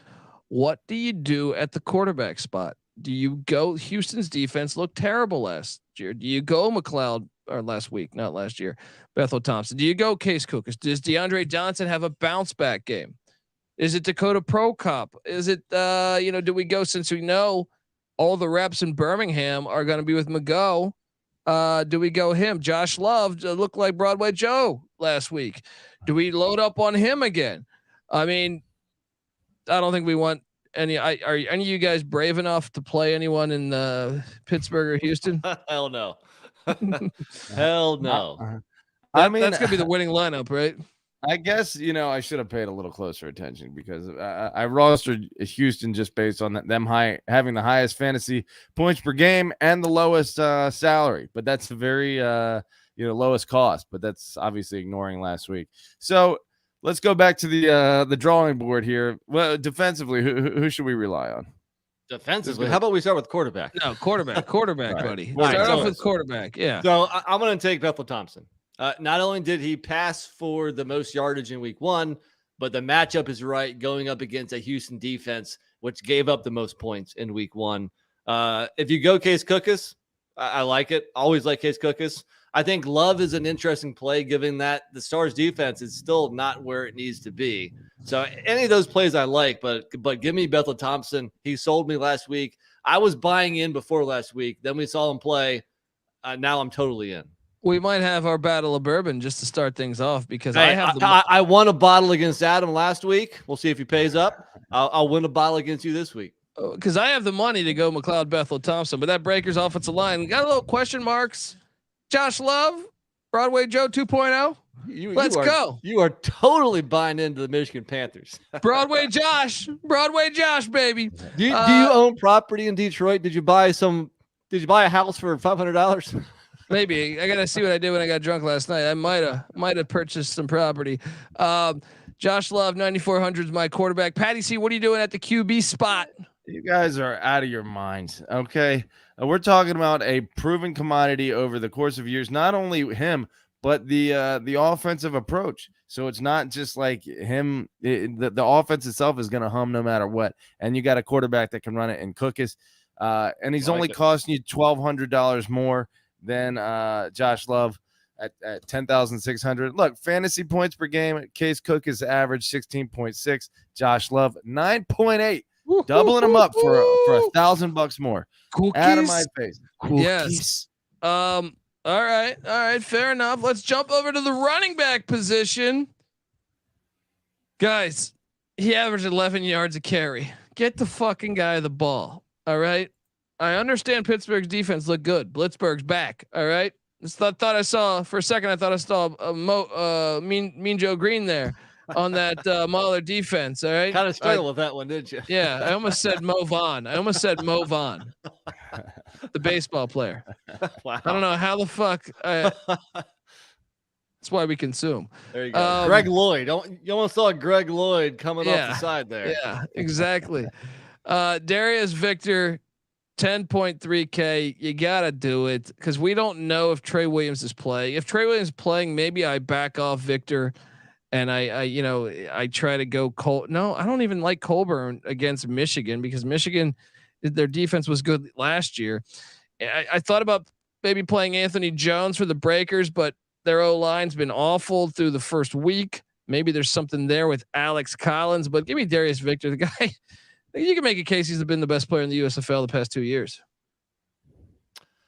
What do you do at the quarterback spot? Do you go? Houston's defense looked terrible last year. Do you go McLeod or last week, not last year? Bethel Thompson. Do you go Case Cookus? Does DeAndre Johnson have a bounce back game? Is it Dakota Pro Cop? Is it do we go, since we know all the reps in Birmingham are going to be with McGo? Do we go him? Josh Love looked like Broadway Joe last week. Do we load up on him again? I mean, I don't think we want any. Are any of you guys brave enough to play anyone in Pittsburgh or Houston? Hell no. Hell no. I mean, that's gonna be the winning lineup, right? I guess, I should have paid a little closer attention because I rostered Houston just based on them having the highest fantasy points per game and the lowest salary. But that's the very lowest cost. But that's obviously ignoring last week. So let's go back to the drawing board here. Well, defensively, who should we rely on? Defensively, how about we start with quarterback? No, quarterback, right. Buddy. Right. Start off with quarterback. Yeah. So I'm going to take Bethel Thompson. Not only did he pass for the most yardage in week 1, but the matchup is right, going up against a Houston defense, which gave up the most points in week 1. If you go Case Cookus, I like it. Always like Case Cookus. I think Love is an interesting play, given that the Stars defense is still not where it needs to be. So any of those plays I like, but give me Bethel Thompson. He sold me last week. I was buying in before last week. Then we saw him play. Now I'm totally in. We might have our battle of bourbon just to start things off, because I won a bottle against Adam last week. We'll see if he pays up. I'll win a bottle against you this week. Because I have the money to go McLeod, Bethel Thompson, but that Breakers offensive line got a little question marks. Josh Love, Broadway Joe 2.0. Let's go. You are totally buying into the Michigan Panthers. Broadway Josh, baby. Do you own property in Detroit? Did you buy a house for $500? Maybe. I gotta see what I did when I got drunk last night. I might have purchased some property. Josh Love, 9,400 is my quarterback. Patty C, what are you doing at the QB spot? You guys are out of your minds. Okay. We're talking about a proven commodity over the course of years. Not only him, but the offensive approach. So it's not just like him. The offense itself is going to hum no matter what. And you got a quarterback that can run it in Cookus. And he's only costing you $1,200 more than Josh Love at 10,600. Look, fantasy points per game. Case Cookus average 16.6. Josh Love 9.8. Doubling them up for $1,000 more. Cookies? Out of my face. Cookies. Yes. All right. Fair enough. Let's jump over to the running back position. Guys, he averaged 11 yards a carry. Get the fucking guy the ball. All right. I understand Pittsburgh's defense looked good. Blitzburgh's back. All right. Thought I saw for a second. I thought I saw Mean Joe Green there on that Mauler defense. All right. Kind of struggled with that one, didn't you? Yeah. I almost said Mo Vaughn. The baseball player. Wow. I don't know how the fuck. That's why we consume. There you go. Greg Lloyd. You almost saw Greg Lloyd coming off the side there. Yeah, exactly. Darius Victor, 10.3K. You got to do it because we don't know if Trey Williams is playing. If Trey Williams is playing, maybe I back off Victor and I try to go Cole. No, I don't even like Colburn against Michigan because Michigan, their defense was good last year. I thought about maybe playing Anthony Jones for the Breakers, but their O-line's been awful through the first week. Maybe there's something there with Alex Collins, but give me Darius Victor, the guy. You can make a case he's been the best player in the USFL the past 2 years.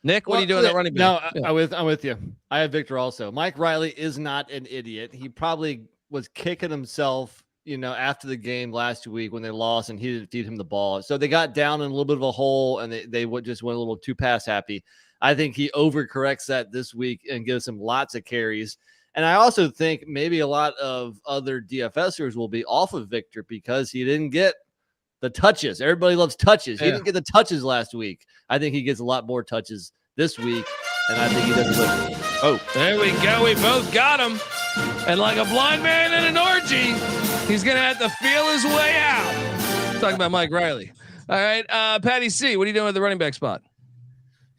Nick, what are you doing at running back? No, I'm with you. I have Victor also. Mike Riley is not an idiot. He probably was kicking himself, after the game last week when they lost and he didn't feed him the ball. So they got down in a little bit of a hole and they just went a little too pass happy. I think he overcorrects that this week and gives him lots of carries. And I also think maybe a lot of other DFSers will be off of Victor because he didn't get the touches. Everybody loves touches. He didn't get the touches last week. I think he gets a lot more touches this week, and I think he does good. Oh, there we go. We both got him. And like a blind man in an orgy, he's going to have to feel his way out. talking about Mike Riley. All right, Patty C, what are you doing with the running back spot?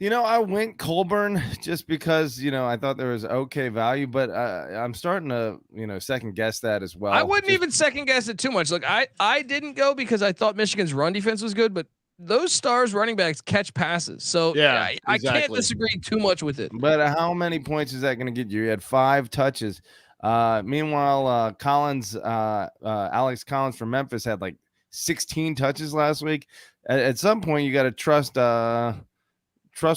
I went Colburn just because, I thought there was okay value, but I'm starting to, second guess that as well. I wouldn't even second guess it too much. Look, I didn't go because I thought Michigan's run defense was good, but those stars running backs catch passes. So yeah, I can't disagree too much with it. But how many points is that going to get you? You had 5 touches. Meanwhile, Alex Collins from Memphis had like 16 touches last week. At some point, you got to trust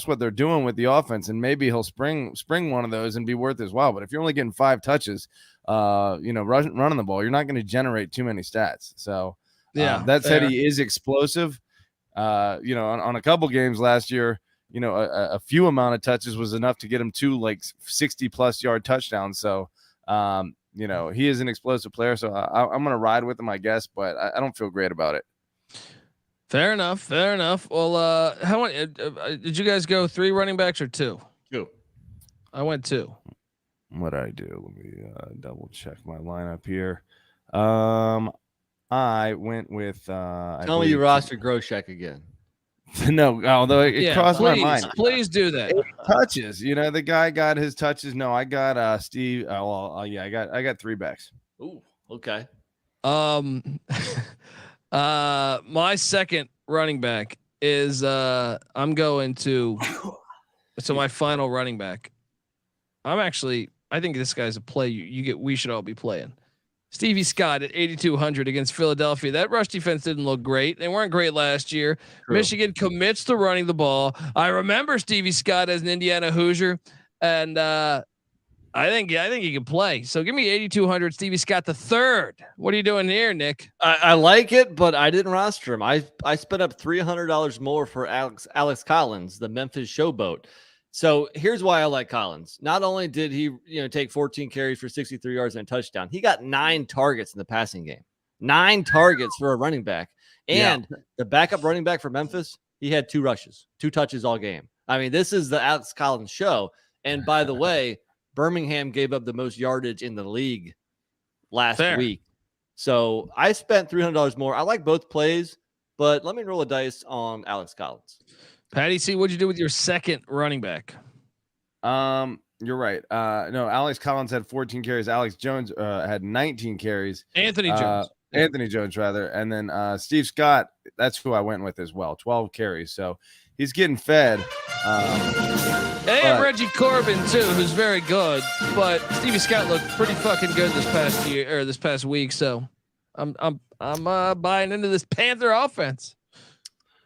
what they're doing with the offense, and maybe he'll spring one of those and be worth his while. But if you're only getting 5 touches, running the ball, you're not going to generate too many stats. So that said, he is explosive. On a couple games last year, a few amount of touches was enough to get him 2 like 60+ yard touchdowns. So he is an explosive player. So I'm going to ride with him, I guess, but I don't feel great about it. Fair enough. Well, how many did you guys go? 3 running backs or 2? 2. I went 2. What did I do? Let me double check my lineup here. I went with. Tell me you rostered Groshek again. No, although it crossed my mind. Please do that. 8 touches. The guy got his touches. No, I got Steve. I got 3 backs. Ooh, okay. My second running back is I'm going to. So my final running back. I think this guy's a play we should all be playing. Stevie Scott at 8,200 against Philadelphia. That rush defense didn't look great. They weren't great last year. True. Michigan commits to running the ball. I remember Stevie Scott as an Indiana Hoosier, and I think he can play. So give me 8,200. Stevie Scott the third. What are you doing here, Nick? I like it, but I didn't roster him. I spent up $300 more for Alex Collins, the Memphis Showboat. So here's why I like Collins. Not only did he, take 14 carries for 63 yards and a touchdown, he got 9 targets in the passing game. 9 targets for a running back. And the backup running back for Memphis, he had 2 rushes, 2 touches all game. I mean, this is the Alex Collins show. And by the way, Birmingham gave up the most yardage in the league last week. So I spent $300 more. I like both plays, but let me roll a dice on Alex Collins. Patty C, what'd you do with your second running back? You're right. No, Alex Collins had 14 carries. Alex Jones had 19 carries. Anthony Jones, rather. And then Steve Scott, that's who I went with as well. 12 carries. So he's getting fed. And Reggie Corbin too, who's very good. But Stevie Scott looked pretty fucking good this past week. So I'm buying into this Panther offense.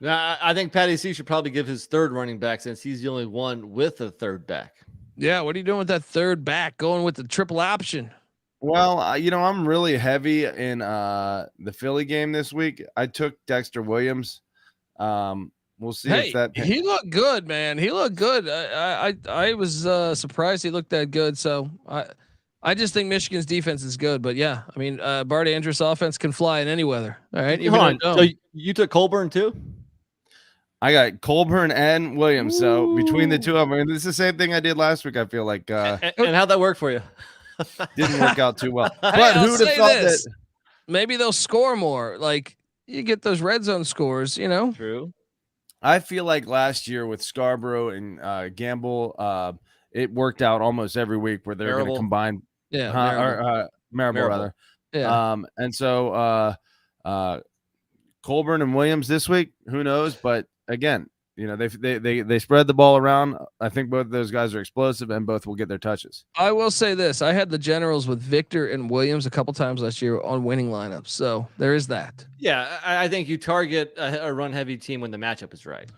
Now, I think Patty C should probably give his third running back since he's the only one with a third back. Yeah, what are you doing with that third back? Going with the triple option? Well, I'm really heavy in the Philly game this week. I took Dexter Williams. We'll see if that. He looked good, man. He looked good. I was surprised he looked that good. So I just think Michigan's defense is good. But yeah, I mean, Bart Andrus' offense can fly in any weather. All right. So you took Colburn too? I got Colburn and Williams. So between the two of them, this is the same thing I did last week. I feel like. And how'd that work for you? Didn't work out too well. But who'd have thought that? Maybe they'll score more. Like you get those red zone scores, True. I feel like last year with Scarborough and Gamble, it worked out almost every week where they're going to combine. Yeah. Marable rather. Yeah. And so Colburn and Williams this week, who knows? But again, they spread the ball around. I think both of those guys are explosive and both will get their touches. I will say this. I had the Generals with Victor and Williams a couple times last year on winning lineups. So there is that. Yeah. I think you target a run heavy team when the matchup is right.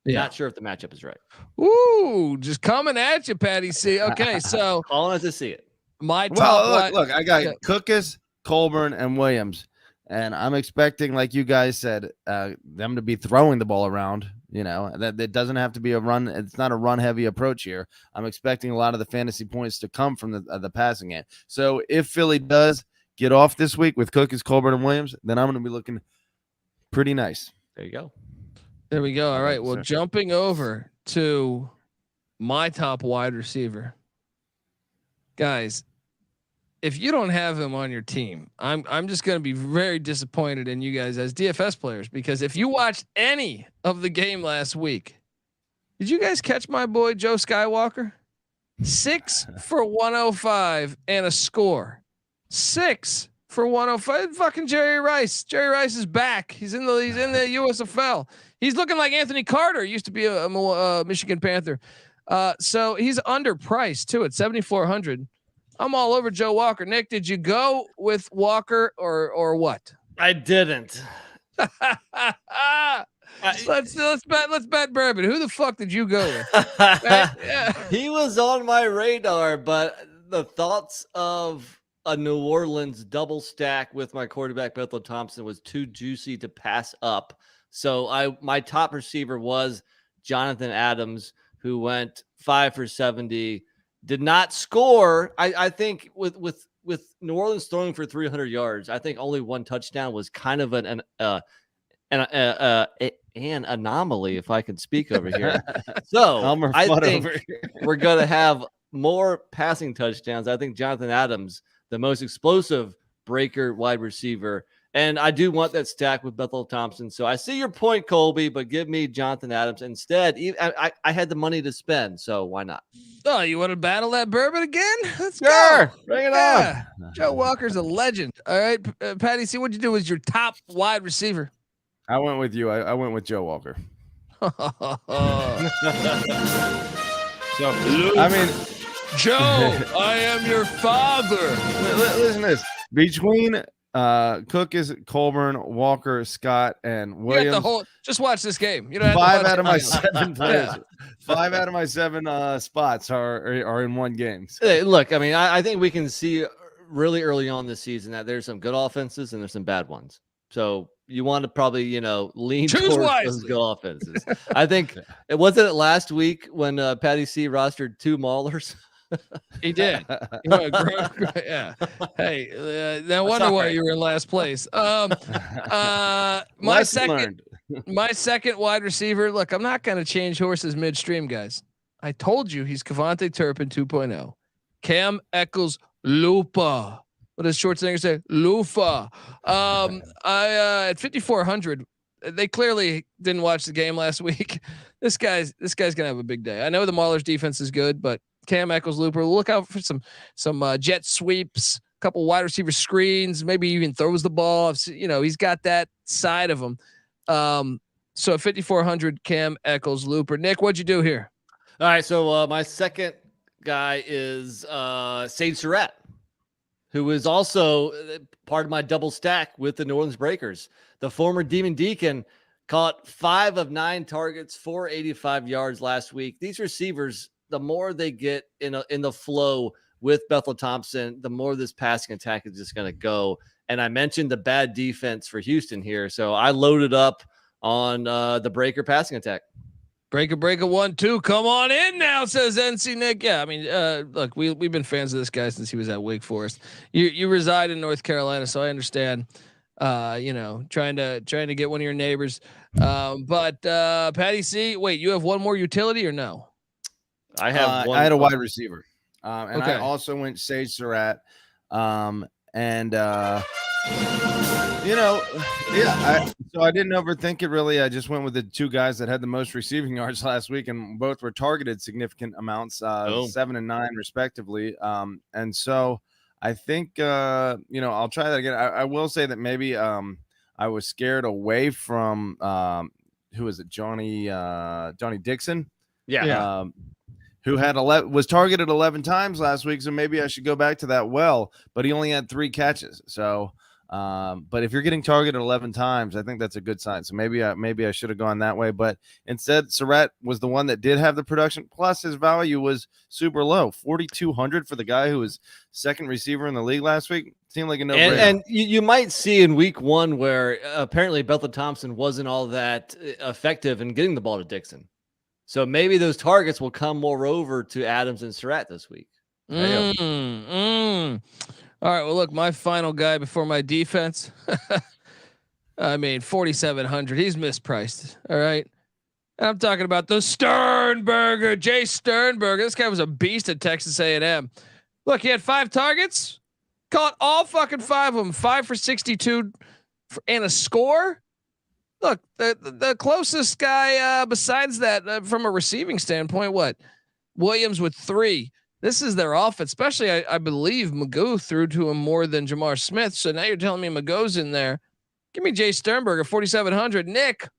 Yeah. Not sure if the matchup is right. Ooh, just coming at you, Patty C. Okay. So calling us to see it. My top. Look, I got Cookus, Colburn, and Williams. And I'm expecting, like you guys said, them to be throwing the ball around. That it doesn't have to be a run. It's not a run heavy approach here. I'm expecting a lot of the fantasy points to come from the passing game. So if Philly does get off this week with Cookus, Colburn, and Williams, then I'm going to be looking pretty nice. There you go. There we go. All right. Well, jumping over to my top wide receiver, guys. if you don't have him on your team, I'm just going to be very disappointed in you guys as DFS players, because if you watched any of the game last week, did you guys catch my boy Joe Skywalker? 6 for 105 and a score. 6 for 105. Fucking Jerry Rice. Jerry Rice is back. He's in the USFL. He's looking like Anthony Carter. Used to be a Michigan Panther. So he's underpriced too at 7,400. I'm all over Joe Walker. Nick, did you go with Walker or what? I didn't. Let's bet bourbon. Who the fuck did you go with? He was on my radar, but the thoughts of a New Orleans double stack with my quarterback Bethel Thompson was too juicy to pass up. So my top receiver was Jonathan Adams, who went 5 for 70, did not score. I think with New Orleans throwing for 300 yards, I think only one touchdown was kind of an anomaly, if I can speak over here. So I think we're going to have more passing touchdowns. I think Jonathan Adams, the most explosive breaker wide receiver. And I do want that stack with Bethel Thompson. So I see your point, Colby, but give me Jonathan Adams instead. I had the money to spend, so why not? Oh, you want to battle that bourbon again? Let's go. Bring it on. Joe Walker's a legend. All right, Patty, see what you do is your top wide receiver. I went with you. I went with Joe Walker. So, I mean, Joe, I am your father. Listen to this. Between Cookus, Colburn, Walker, Scott, and Williams. Just watch this game. You know, 5 out of my 7 players. Yeah. 5 out of my 7 spots are in one game. Hey, look, I mean, I think we can see really early on this season that there's some good offenses and there's some bad ones. So you want to probably, lean towards those good offenses. I think it wasn't last week when Patty C rostered 2 Maulers. He did. Yeah. Hey, no wonder why you were in last place. My second wide receiver. Look, I'm not going to change horses midstream, guys. I told you he's Cavante Turpin 2.0. Cam Eccles Lupa. What does Schwarzenegger say? Lufa. At 5,400, they clearly didn't watch the game last week. This guy's gonna have a big day. I know the Maulers defense is good, but Cam Eccles Looper, look out for some jet sweeps, a couple wide receiver screens, maybe even throws the ball. He's got that side of him. So at 5,400, Cam Eccles Looper. Nick, what'd you do here? All right, so my second guy is Sage Surratt, who is also part of my double stack with the New Orleans Breakers. The former Demon Deacon caught 5 of 9 targets, 485 yards last week. These receivers, the more they get in the flow with Bethel Thompson, the more this passing attack is just going to go. And I mentioned the bad defense for Houston here, so I loaded up on the Breaker passing attack. Breaker 1-2. Come on in now, says NC Nick. Yeah, I mean, look, we've been fans of this guy since he was at Wake Forest. You reside in North Carolina, so I understand. Trying to get one of your neighbors. But Patty C, wait, you have one more utility or no? I have one. I had a wide receiver. And okay. I also went Sage Surratt. So I didn't overthink it really. I just went with the 2 guys that had the most receiving yards last week, and both were targeted significant amounts, 7 and 9 respectively. And so I think, I'll try that again. I will say that maybe I was scared away from who is it? Johnny Dixon. Yeah. Who was targeted 11 times last week. So maybe I should go back to that well, but he only had 3 catches. So, but if you're getting targeted 11 times, I think that's a good sign. So maybe I should have gone that way, but instead Surratt was the one that did have the production. Plus his value was super low, 4,200 for the guy who was second receiver in the league last week. Seemed like a no-brainer. And you might see in week 1 where apparently Bethel Thompson wasn't all that effective in getting the ball to Dixon. So maybe those targets will come more over to Adams and Surratt this week. All right. Well, look, my final guy before my defense. I mean, 4,700. He's mispriced. All right. And I'm talking about the Sternberger, Jay Sternberger. This guy was a beast at Texas A&M. Look, he had 5 targets, Caught all fucking 5 of them. 5 for 62 and a score. Look, the closest guy besides that from a receiving standpoint, what? Williams with 3. This is their offense, especially I believe Magoo threw to him more than Jamar Smith. So now you're telling me Magoo's in there. Give me Jay Sternberger, 4,700. Nick,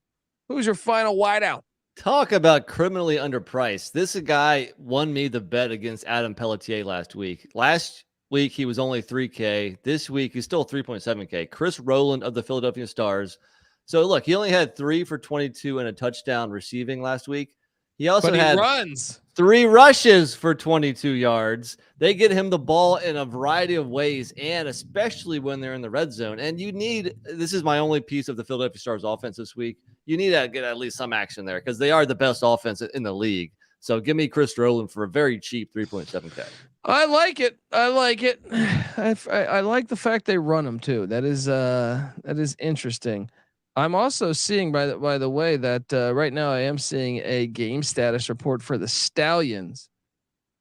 who's your final wideout? Talk about criminally underpriced. This guy won me the bet against Adam Pelletier last week. Last week, he was only $3K. This week, he's still $3.7K. Chris Rowland of the Philadelphia Stars. So look, he only had 3 for 22 and a touchdown receiving last week. He also had runs 3 rushes for 22 yards. They get him the ball in a variety of ways, and especially when they're in the red zone. And this is my only piece of the Philadelphia Stars offense this week. You need to get at least some action there because they are the best offense in the league. So give me Chris Rowland for a very cheap 3.7K. I like it. I like it. I like the fact they run him too. That is interesting. I'm also seeing by the way that right now I am seeing a game status report for the Stallions,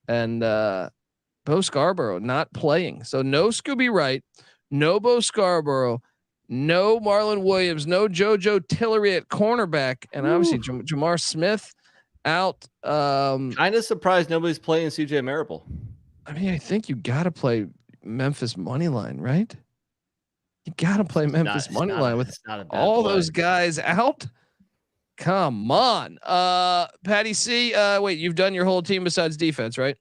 and Bo Scarborough not playing. So no Scooby Wright, no Bo Scarborough, no Marlon Williams, no JoJo Tillery at cornerback, and obviously Jamar Smith out. Kind of surprised nobody's playing CJ Marable. I mean, I think you got to play Memphis money line, right? You got to play Memphis money line with all those guys out. Come on. Patty C, wait, you've done your whole team besides defense, right?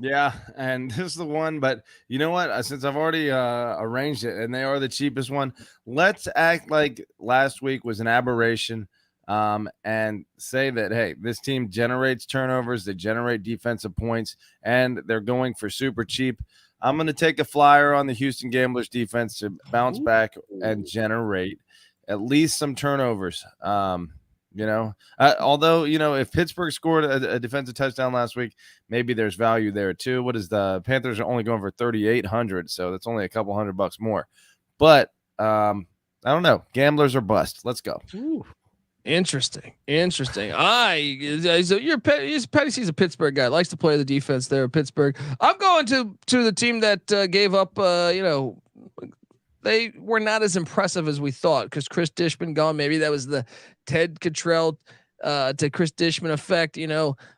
Yeah, and this is the one, but you know what? Since I've already arranged it and they are the cheapest one, let's act like last week was an aberration and say that, hey, this team generates turnovers, they generate defensive points, and they're going for super cheap. I'm going to take a flyer on the Houston Gamblers defense to bounce back and generate at least some turnovers. Although, if Pittsburgh scored a defensive touchdown last week, maybe there's value there too. What is the Panthers are only going for 3,800. So that's only a couple $100 more, but I don't know. Gamblers are bust. Let's go. Ooh. Interesting. Patty C's a Pittsburgh guy, likes to play the defense there at Pittsburgh. I'm going to the team that gave up, they were not as impressive as we thought because Chris Dishman gone. Maybe that was the Ted Cottrell to Chris Dishman effect,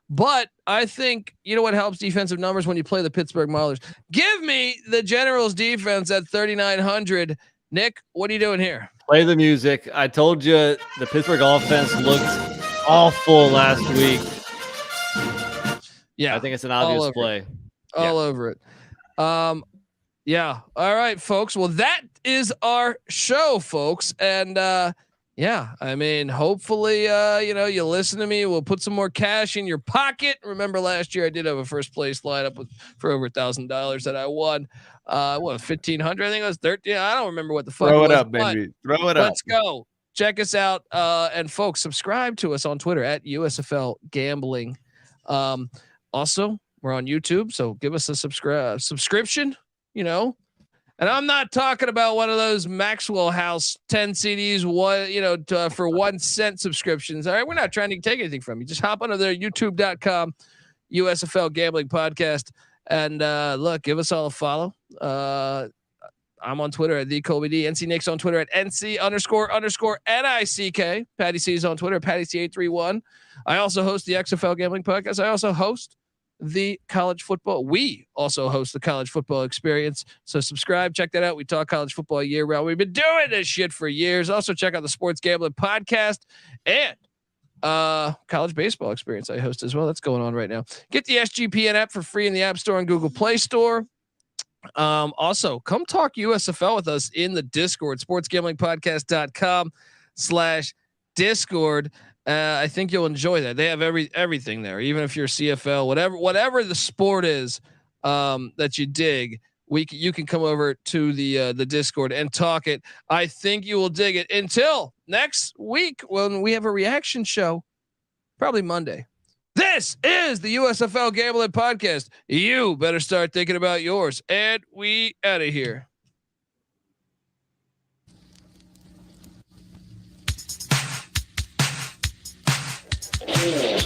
but I think, what helps defensive numbers when you play the Pittsburgh Maulers. Give me the Generals defense at 3,900. Nick, what are you doing here? Play the music. I told you the Pittsburgh offense looked awful last week. Yeah, I think it's an obvious play. All over it. Yeah. All right, folks. Well, that is our show, folks. And I mean, hopefully, you listen to me. We'll put some more cash in your pocket. Remember last year I did have a first place lineup for over $1,000 that I won. 1,500? I think it was 13. I don't remember what the fuck. Throw it up, baby. Throw it up. Let's go. Check us out. And folks, subscribe to us on Twitter at USFL Gambling. Also, we're on YouTube, so give us a subscription, And I'm not talking about one of those Maxwell House 10 CDs, for 1 cent subscriptions. All right. We're not trying to take anything from you. Just hop onto there, youtube.com, USFL Gambling Podcast. And look, give us all a follow. I'm on Twitter at TheColbyD. NC Nick's on Twitter at NC__NICK. Patty C is on Twitter at PattyC831. I also host the XFL Gambling Podcast. I also host the college football. We also host the college football experience. So subscribe, check that out. We talk college football year round. We've been doing this shit for years. Also check out the Sports Gambling Podcast and college baseball experience I host as well. That's going on right now. Get the SGPN app for free in the App Store and Google Play Store. Also come talk USFL with us in the Discord, sportsgamblingpodcast.com/Discord. I think you'll enjoy that. They have everything there, even if you're CFL, whatever the sport is that you dig. You can come over to the Discord and talk it. I think you will dig it. Until next week when we have a reaction show, probably Monday. This is the USFL Gambling Podcast. You better start thinking about yours. And we out of here. Yeah.